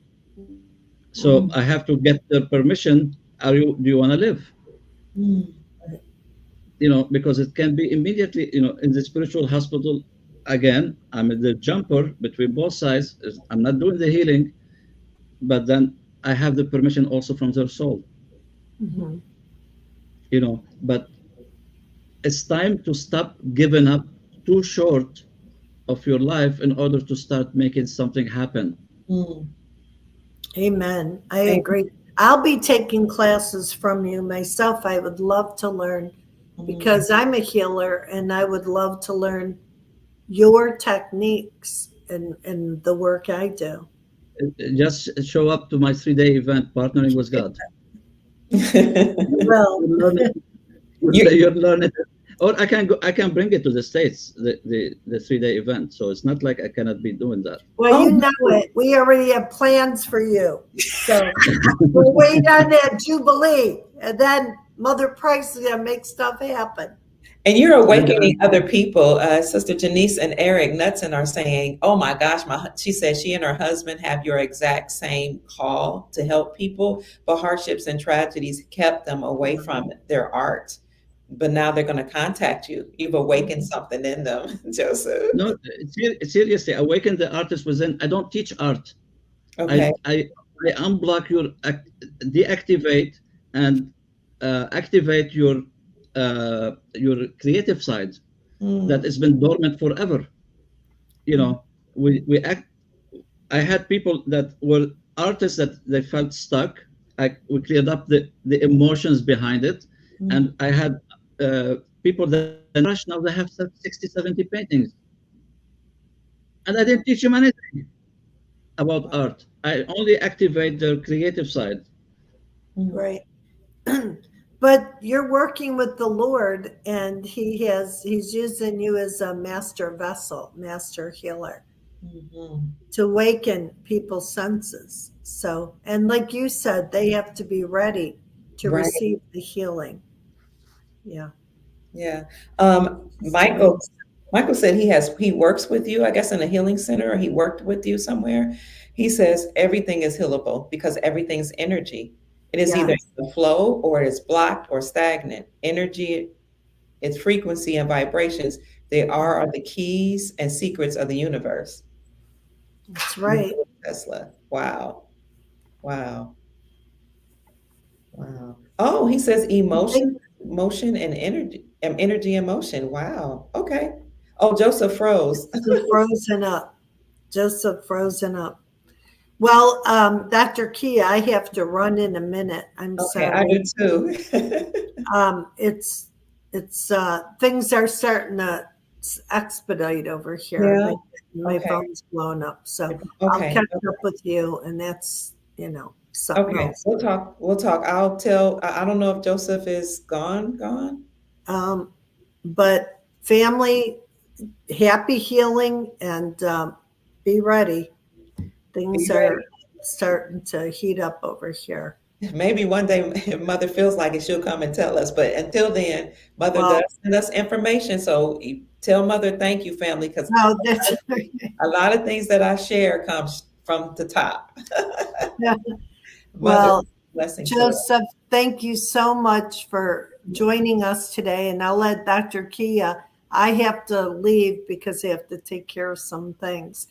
So I have to get their permission. Do you want to live? Because it can be immediately, in the spiritual hospital. Again, I'm the jumper between both sides. I'm not doing the healing, but then I have the permission also from their soul. But it's time to stop giving up too short of your life in order to start making something happen. Amen. I agree. I'll be taking classes from you myself. I would love to learn, because I'm a healer, and I would love to learn your techniques and the work I do. Just show up to my 3-day event, Partnering with God. Well, you're learning, or I can bring it to the States, the 3-day event. So it's not like I cannot be doing that. Well, you know it. We already have plans for you. So we'll wait on that Jubilee, and then Mother Price is going to make stuff happen. And you're And awakening other people. Sister Janice and Eric Knudsen are saying, "Oh my gosh, she said she and her husband have your exact same call to help people, but hardships and tragedies kept them away from their art. But now they're going to contact you. You've awakened something in them, Joseph." no, seriously, awaken the artist within. I don't teach art. Okay. I unblock deactivate and activate your creative side that Mm, has been dormant forever. You mm, know, we act. I had people that were artists that they felt stuck. We cleared up the emotions behind it, mm. and I had people that rush now they have 60, 70 paintings, and I didn't teach them anything about art. I only activate their creative side. Mm. Right. But you're working with the Lord, and he's using you as a master vessel, master healer, Mhm. to awaken people's senses. So, and like you said, they have to be ready to Right. receive the healing. Yeah. Yeah. So, Michael said he works with you, I guess, in a healing center, or he worked with you somewhere. He says everything is healable because everything's energy. It is either yes, in the flow or it is blocked or stagnant. Energy, its frequency and vibrations, they are the keys and secrets of the universe. that's right. Tesla. Wow. Wow. Wow. Oh, he says emotion, motion, and energy and motion. Wow. Okay. Oh, Joseph froze. Joseph frozen up. Joseph frozen up. Well, Dr. Kia, I have to run in a minute. I'm Okay, I do sorry. too. It's things are starting to expedite over here. Yeah. My Okay. phone's blown up, so I'll Okay. catch up with you, and that's something Okay. else. We'll talk. We'll talk. I don't know if Joseph is gone. Um, but family, happy healing, and be ready. Be Things ready. are starting to heat up over here. Maybe one day if Mother feels like it, she'll come and tell us. But until then, Mother does Well, send us information. So you tell Mother thank you, family, because no, that's a lot of things that I share comes from the top. Mother, well. blessing to us. Joseph, thank you so much for joining us today. And I'll let Dr. Kia, I have to leave because I have to take care of some things.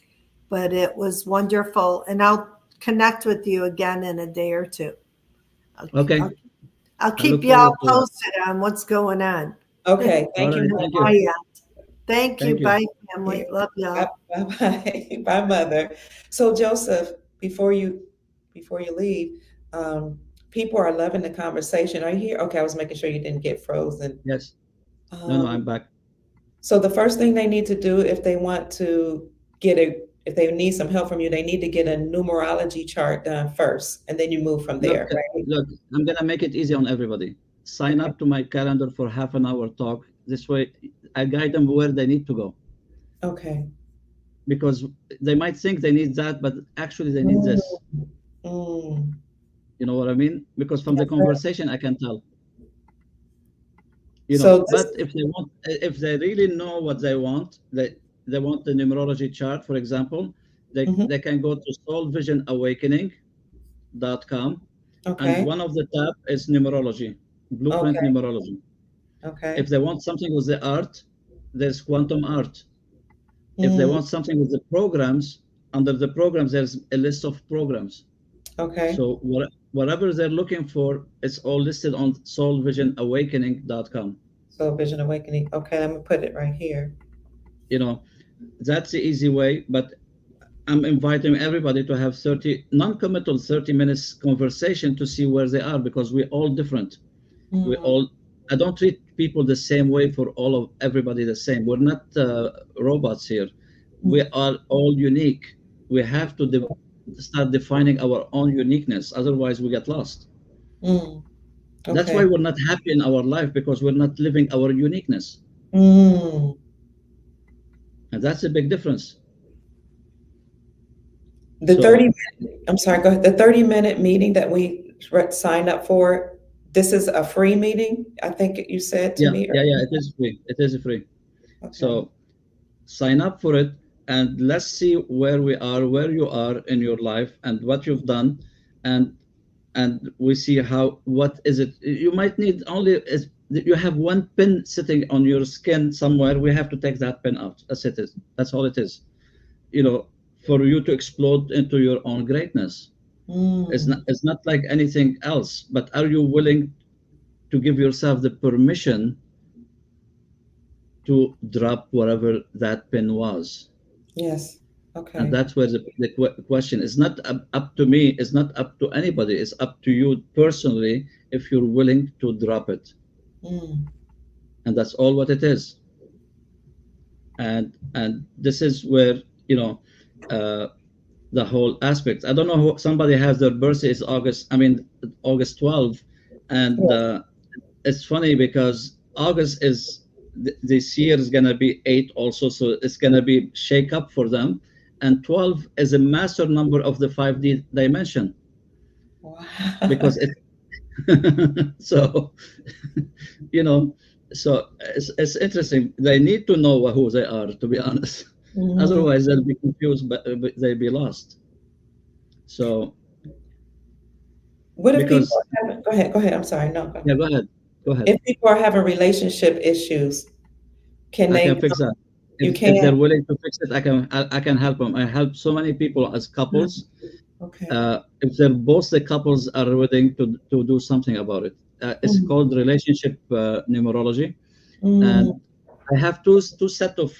But it was wonderful. And I'll connect with you again in a day or two. I'll, Okay, I'll, I'll I look keep you all forward to that. posted on what's going on. Okay. All Thank you, right, Mother. thank you, Bye. Thank you. thank you. Bye, family. Love Bye y'all. bye. Bye, Mother. So Joseph, before you leave, um, people are loving the conversation. Are you here? Okay, I was making sure you didn't get frozen. Yes, no, Um, I'm back. so the first thing they need to do if they want to if they need some help from you, they need to get a numerology chart done first, and then you move from Look, there, right? look, I'm gonna make it easy on everybody. Sign Okay. up to my calendar for half an hour talk. This way, I guide them where they need to go Okay. because they might think they need that, but actually they need Mm, this. mm. You know what I mean? Because from the Yes, sir. conversation, I can tell. So this. But if they really know what they want the numerology chart, for example, Mhm. they can go to soulvisionawakening.com, and Okay. one of the tab is numerology, blueprint Okay. numerology. Okay. If they want something with the art, there's quantum art. If they Mm, want something with the programs, under the programs, there's a list of programs. okay. So whatever they're looking for, it's all listed on soulvisionawakening.com. So Vision Awakening. Okay, let me put it right here. You know, that's the easy way, but I'm inviting everybody to have 30 non-committal 30 minutes conversation to see where they are because we're all different. We Mm, all I don't treat people the same way for all of everybody the same. We're not robots here. We mm, are all unique. We have to start defining our own uniqueness. Otherwise, we get lost. mm. That's Okay. why we're not happy in our life because we're not living our uniqueness, Mm. and that's a big difference. The So 30 I'm sorry, go ahead. The 30-minute meeting that we signed up for, This is a free meeting, I think you said to Yeah, me yeah, yeah. earlier. It is free. It is free. Okay. So sign up for it, and let's see where we are, where you are in your life, and what you've done, and we see how, what is it you might need. Only is you have one pin sitting on your skin somewhere. We have to take that pin out. That's all it is. You know, for you to explode into your own greatness. Mm, It's not like anything else. But are you willing to give yourself the permission to drop whatever that pin was? yes. And Okay. that's where the question is not up to me, it's not up to anybody, it's up to you personally, if you're willing to drop it. Mm, And that's all what it is. And this is where, you know, uh, the whole aspect. I don't know who, somebody has their birthday is August 12th. And yes. it's funny because August is this year is gonna be 8 also, so it's gonna be shake up for them. And 12 is a master number of the 5D dimension Wow. because it so you know, so it's interesting. They need to know who they are, to be honest. Mhm. Otherwise, they'll be confused, but they'll be lost. So What if people because are having, go ahead, go ahead. I'm sorry. No, go yeah, ahead. go ahead, go ahead. If people are having relationship issues, can I they, can fix that. you If can? they're willing to fix it, I can help them. I help so many people as couples. Okay. If they're both the couples are willing to do something about it. It's Mm, called relationship numerology, mm, and I have two set of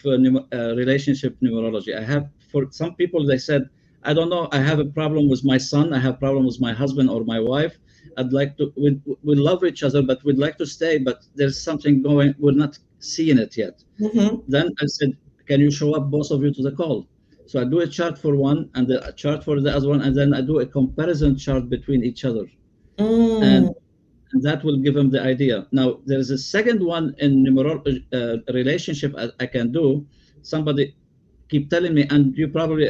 relationship numerology. I have, for some people they said, I don't know, I have a problem with my son, I have problem with my husband or my wife. I'd like to, we love each other, but we'd like to stay, but there's something going, we're not seeing it yet. mhm, Then I said, can you show up, both of you, to the call? So I do a chart for one and a chart for the other one, and then I do a comparison chart between each other. mm, And that will give them the idea. Now, there is a second one in numerology relationship I can do. Somebody keep telling me, and you probably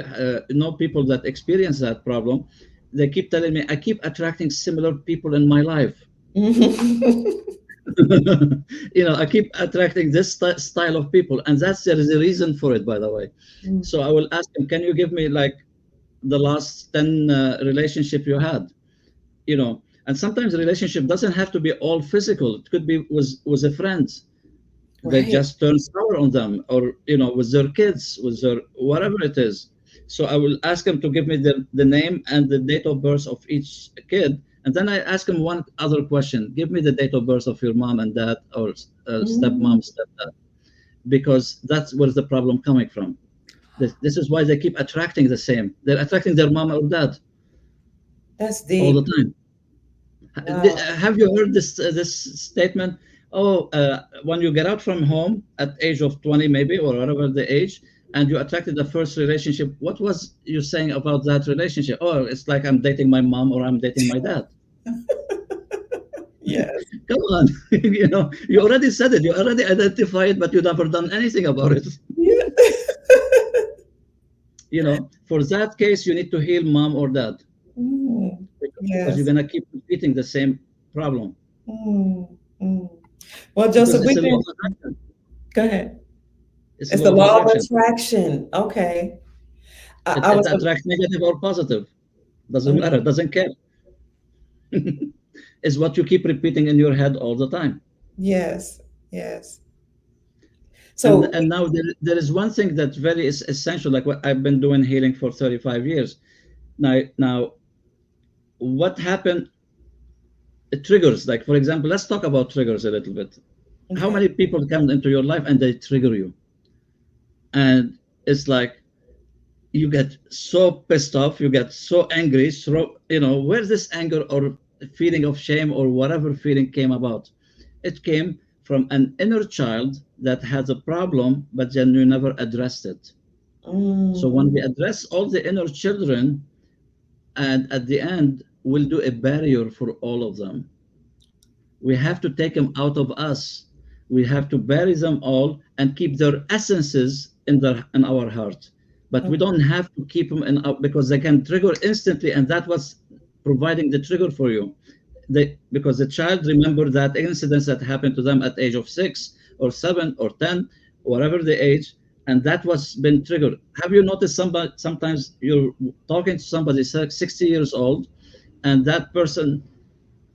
know people that experience that problem. They keep telling me, I keep attracting similar people in my life. mhm. I keep attracting this style of people, and there is a reason for it, by the way. Mm, So I will ask them, can you give me like the last 10 relationship you had? And sometimes the relationship doesn't have to be all physical. It could be with a friend that Right. just turns sour on them, or with their kids, with their whatever it is. So I will ask them to give me the name and the date of birth of each kid, and then I ask them one other question: give me the date of birth of your mom and dad, or Mm, stepmom, stepdad, because that's where the problem coming from. This is why they keep attracting the same. They're attracting their mom or dad that's all the deep. time. Wow. Have you heard this statement? Oh, when you get out from home at age of 20, maybe, or whatever the age, and you attracted the first relationship, what was you saying about that relationship? Oh, it's like I'm dating my mom or I'm dating my dad. Yes. Come on, you already said it, you already identified, but you never done anything about it. Yeah. For that case, you need to heal mom or dad, Mm, because you're yes. gonna keep repeating the same problem, Mm, mm. Well, because Joseph, it's we've a law been, of attraction. go ahead. It's a It's the law of law of attraction. attraction. Okay. It, I it was, attracts negative or positive. Doesn't mm, matter. Doesn't care. It's what you keep repeating in your head all the time. yes, yes. And So, and now there is one thing that's very essential. Like what I've been doing healing for 35 years. Now, what happened? Triggers. Like for example, let's talk about triggers a little bit. How okay. many people come into your life and they trigger you? And it's like you get so pissed off, you get so angry. So where this anger or feeling of shame or whatever feeling came about? It came from an inner child that has a problem, but then you never addressed it. So Mm, when we address all the inner children, and at the end we'll do a barrier for all of them. We have to take them out of us. We have to bury them all and keep their essences in our heart. But we okay. don't have to keep them because they can trigger instantly, and that was providing the trigger for you. because the child remember that incidents that happened to them at age of 6 or 7 or 10, whatever the age, and that was been triggered. Have you noticed somebody sometimes you're talking to somebody 60 years old, and that person,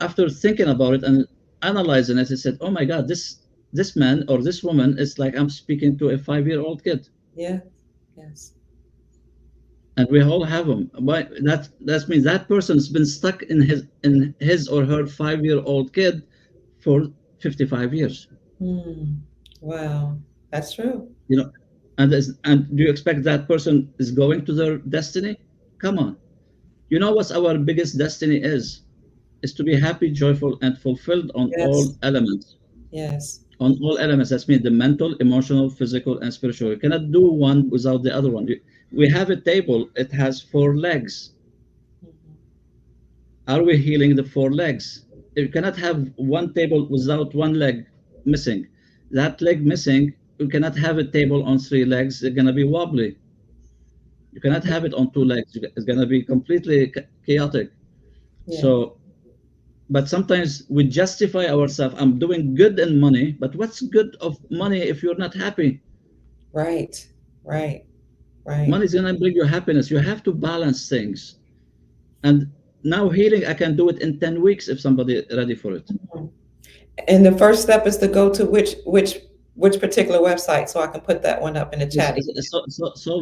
after thinking about it and analyzing it, he said, "Oh my God, this man or this woman is like I'm speaking to a 5-year-old kid." Yeah. Yes. And we all have them. Why that means that person's been stuck in his or her 5-year-old kid for 55 years. Hmm. Wow. That's true. You know, and do you expect that person is going to their destiny? Come on. You know what's our biggest destiny is to be happy, joyful, and fulfilled on all Yes. elements. Yes. On all elements. That's mean the mental, emotional, physical, and spiritual. You cannot do one without the other one. We have a table. It has 4 legs. Mhm. Are we healing the 4 legs? You cannot have one table without one leg missing. That leg missing, you cannot have a table on 3 legs. It's going to be wobbly. You cannot have it on 2 legs. It's going to be completely chaotic. Yeah. So, but sometimes we justify ourselves. I'm doing good in money, but what's good of money if you're not happy? Right. Right. Right. Money is going to bring you happiness. You have to balance things. And now healing, I can do it in 10 weeks if somebody ready for it. Mhm. And the first step is to go to which particular website, so I can put that one up in the Yes, chat.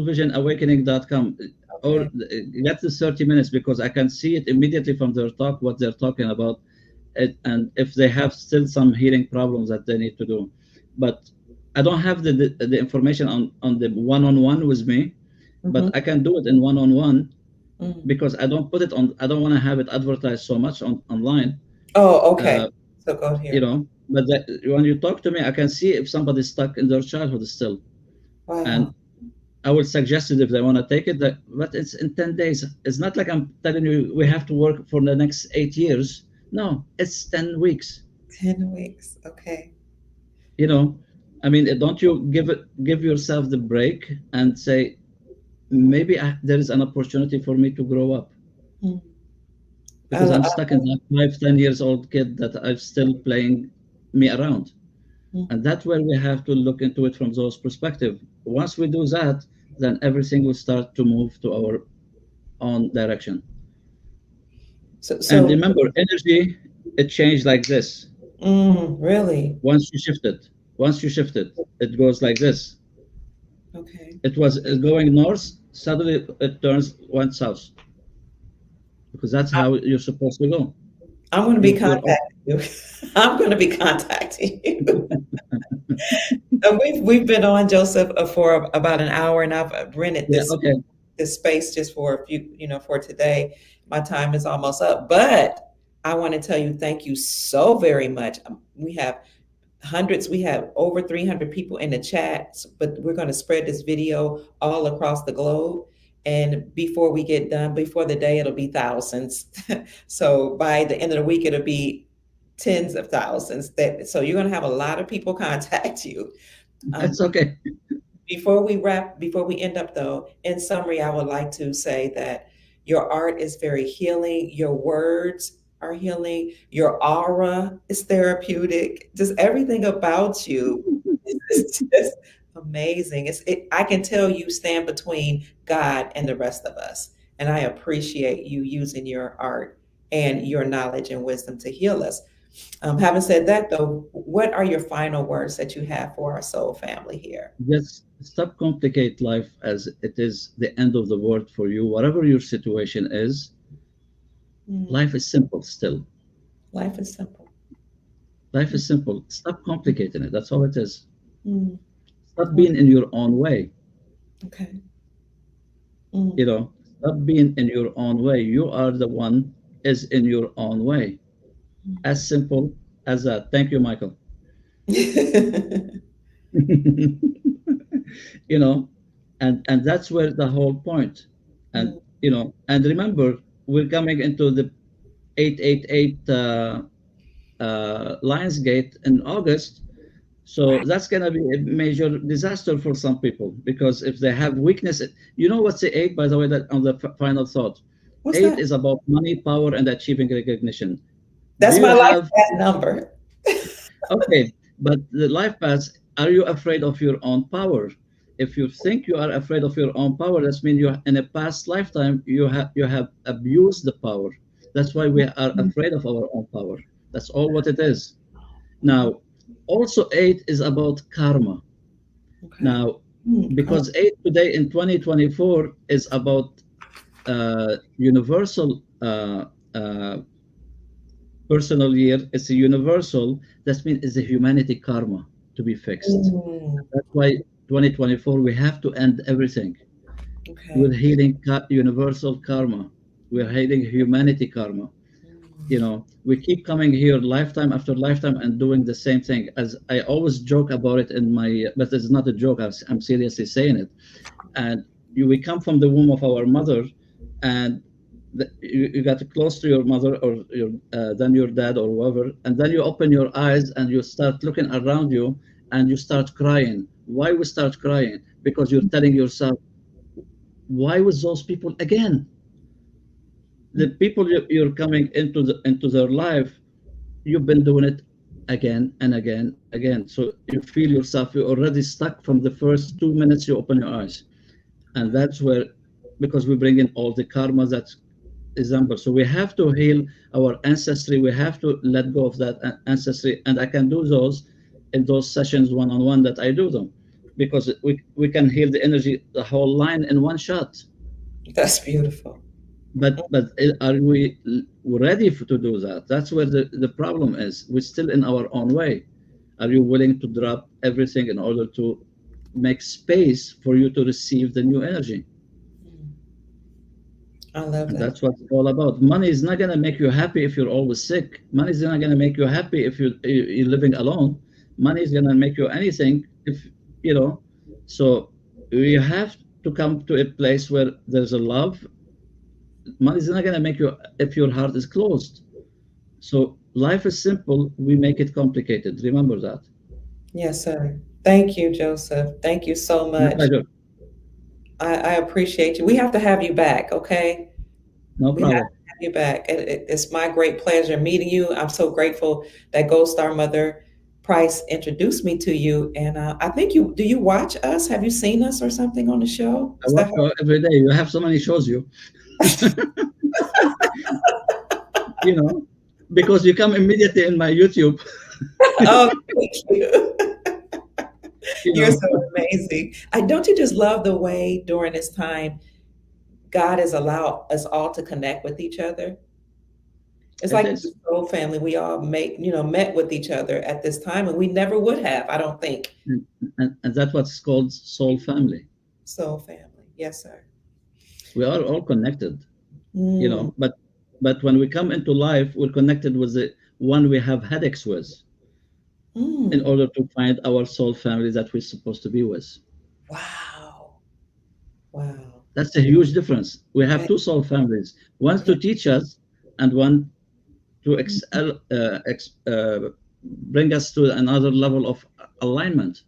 soulvisionawakening.com, or Okay. get the 30 minutes because I can see it immediately from their talk what they're talking about it, and if they have still some healing problems that they need to do. But I don't have the information on the one-on-one with me, Mm-hmm. but I can do it in one-on-one Mm. because I don't put it on. I don't want to have it advertised so much online. Oh, okay. Uh, So go you here. know, but when you talk to me, I can see if somebody's stuck in their childhood still, and Wow. I would suggest it if they want to take it. But it's in 10 days. It's not like I'm telling you we have to work for the next 8 years. No, it's 10 weeks. 10 weeks. Okay. You know, I mean, don't you give yourself the break and say maybe there is an opportunity for me to grow up Mm. because I'm I, stuck in that 5, 10 years old kid that I'm still playing me around. mm. And that's where we have to look into it from those perspective. Once we do that, then everything will start to move to our own direction. So, And so remember, energy, it changed like this. really? Once you shift it, it goes like this. Okay. It was going north, suddenly it went south because that's I, how you're supposed to go. I'm going to be You're contacting you. I'm going to be contacting you. We've been on Joseph for about an hour, and I've rented yeah, okay. this space just for a few, for today. My time is almost up, but I want to tell you thank you so very much. We have hundreds, we have over 300 people in the chat, but we're going to spread this video all across the globe. And before we get done, before the day, it'll be thousands. So by the end of the week, it'll be tens of thousands. So you're going to have a lot of people contact you. That's Um, okay. before we end up though, in summary, I would like to say that your art is very healing. Your words are healing. Your aura is therapeutic. Just everything about you is just amazing. I can tell you stand between God and the rest of us. And I appreciate you using your art and your knowledge and wisdom to heal us. Having said that, though, what are your final words that you have for our soul family here? Just stop complicate life as it is the end of the world for you. Whatever your situation is, Mm, life is simple still. life is simple. Life is simple. Stop complicating it. That's all it is. Mm, Stop mm, being in your own way. okay. You Mm. know, stop being in your own way. You are the one is in your own way. As simple as that. Thank you, Michael. You know, and that's where the whole point. And Mm, and remember, we're coming into the 888 Lionsgate in August. So right. that's going to be a major disaster for some people because if they have weakness, what's the 8, by the way, that on the final thought? What's 8 that? is about money, power, and achieving recognition. Do That's you my life have path number. Okay, but the life path, are you afraid of your own power? If you think you are afraid of your own power, that means you in a past lifetime you have abused the power. That's why we are afraid of our own power. That's all what it is. Now, also eight is about karma. Okay. Now, Come on. because eight today in 2024 is about universal personal year. It's a universal. That means it's a humanity karma to be fixed. Mm, That's why 2024 we have to end everything. We're okay. healing universal karma. We're healing humanity karma. You Mm, know, we keep coming here lifetime after lifetime and doing the same thing. As I always joke about it in my, but it's not a joke. I'm seriously saying it. And we come from the womb of our mother, and you got close to your mother or then your dad or whoever, and then you open your eyes and you start looking around you and you start crying. Why we start crying? Because you're telling yourself, why was those people again? The people you're coming into their life, you've been doing it again and again and again. So you feel yourself, you're already stuck from the first 2 minutes you open your eyes. And that's where, because we bring in all the karma that's example. So we have to heal our ancestry. We have to let go of that ancestry. And I can do those in those sessions one-on-one that I do them, because we can heal the energy, the whole line in one shot. that's beautiful. But are we ready to do that? That's where the problem is. We're still in our own way. Are you willing to drop everything in order to make space for you to receive the new energy? Mm, I love And that. that's what it's all about. Money is not going to make you happy if you're always sick. Money is not going to make you happy if you're living alone. Money is going to make you anything if, you know. So you have to come to a place where there's a love. Money is not going to make you if your heart is closed. So life is simple. We make it complicated. Remember that. Yes, sir. Thank you, Joseph. Thank you so My much. pleasure. I appreciate you. We have to have you back, okay? No We have problem. to have you back. It's my great pleasure meeting you. I'm so grateful that Gold Star Mother Price introduced me to you. And I think do you watch us? Have you seen us or something on the show? I Is that watch you every day. You have so many shows, you know, because you come immediately in my YouTube, oh, thank you. you You're know. so amazing. I don't you just love the way during this time God has allowed us all to connect with each other? It's It like the is. soul family. We all met with each other at this time, and we never would have, I don't think. And that's what's called soul family. Soul family. Yes, sir. We are all connected, Mm, but when we come into life, we're connected with the one we have headaches with in mm. order to find our soul family that we're supposed to be with. Wow. Wow. That's a huge difference. We have That, two soul families, one yeah. to teach us and one to Mhm. bring us to another level of alignment.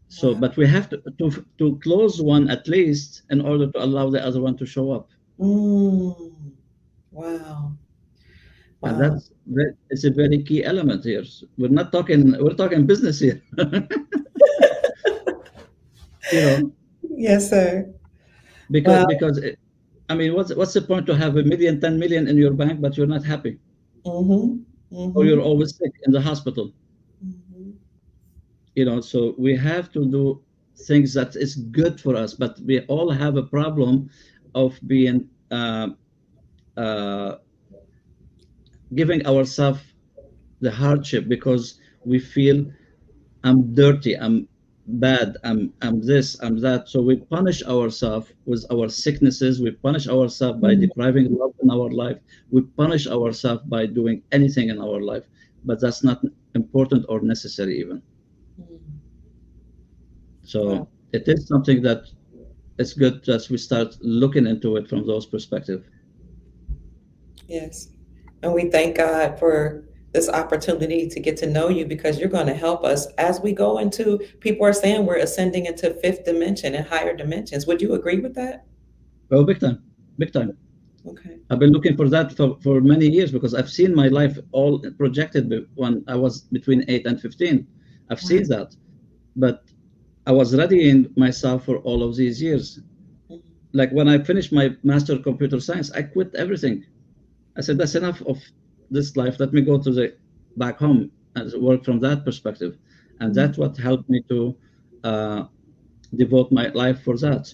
So, Wow. but we have to close one at least in order to allow the other one to show up. Mm. Wow. And Wow. that is a very key element here. We're talking business here, you know, Yes, sir. because Wow. I mean, what's the point to have a million, 10 million in your bank, but you're not happy, Mm-hmm. or you're Mm-hmm. always sick in the hospital, Mm-hmm. So we have to do things that is good for us, but we all have a problem of being uh, giving ourselves the hardship because we feel I'm dirty, I'm bad, I'm this, I'm that. So we punish ourselves with our sicknesses. We punish ourselves by depriving love in our life. We punish ourselves by doing anything in our life, but that's not important or necessary even. Mm-hmm. Wow. So it is something that it's good that we start looking into it from those perspectives. Yes. And we thank God for this opportunity to get to know you because you're going to help us as we go into, people are saying we're ascending into fifth dimension and higher dimensions. Would you agree with that? Oh, big time, big time. Okay. I've been looking for that for many years because I've seen my life all projected when I was between 8 and 15. I've Wow. seen that. But I was readying myself for all of these years. Mhm. Like when I finished my master of computer science, I quit everything. I said, that's enough of this life. Let me go to the back home and work from that perspective. And Mhm. that's what helped me to uh, devote my life for that.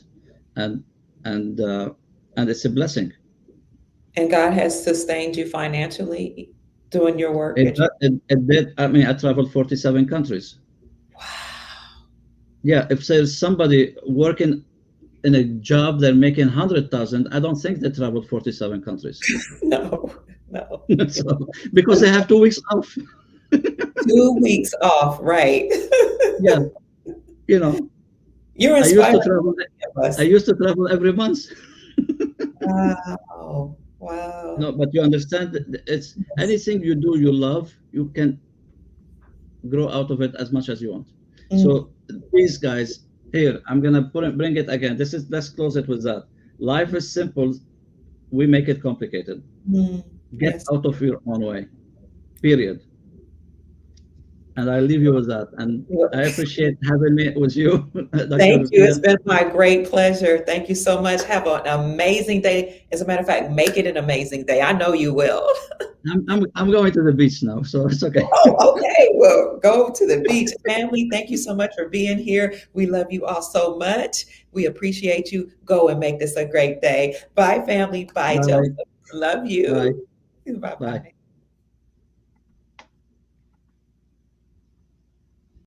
And and uh, and it's a blessing. And God has sustained you financially doing your work It, that you. it did. I mean, I traveled 47 countries. Wow. Yeah, if there's somebody working in a job they're making 100,000, I don't think they traveled 47 countries. No, no. So because they have 2 weeks off. 2 weeks off, right? Yeah, you know, You're I used to inspiring travel. I us. used to travel every month. Wow. Wow. No, but you understand that it's Yes. anything you do you love, you can grow out of it as much as you want. Mm, So these guys here, I'm gonna bring it again. This is let's close it with that. Life is simple. We make it complicated. mm. Get Yes. out of your own way. Period. And I leave you with that. And Well, I appreciate having me with you, thank Dr. you. It's Kia. been my great pleasure. Thank you so much. Have an amazing day. As a matter of fact, make it an amazing day. I know you will. I'm going to the beach now, so it's okay. Oh, okay. Well, go to the beach. Family, thank you so much for being here. We love you all so much. We appreciate you. Go and make this a great day. Bye, family. Bye, Bye. Joseph. Love Bye. you. Bye Bye. bye.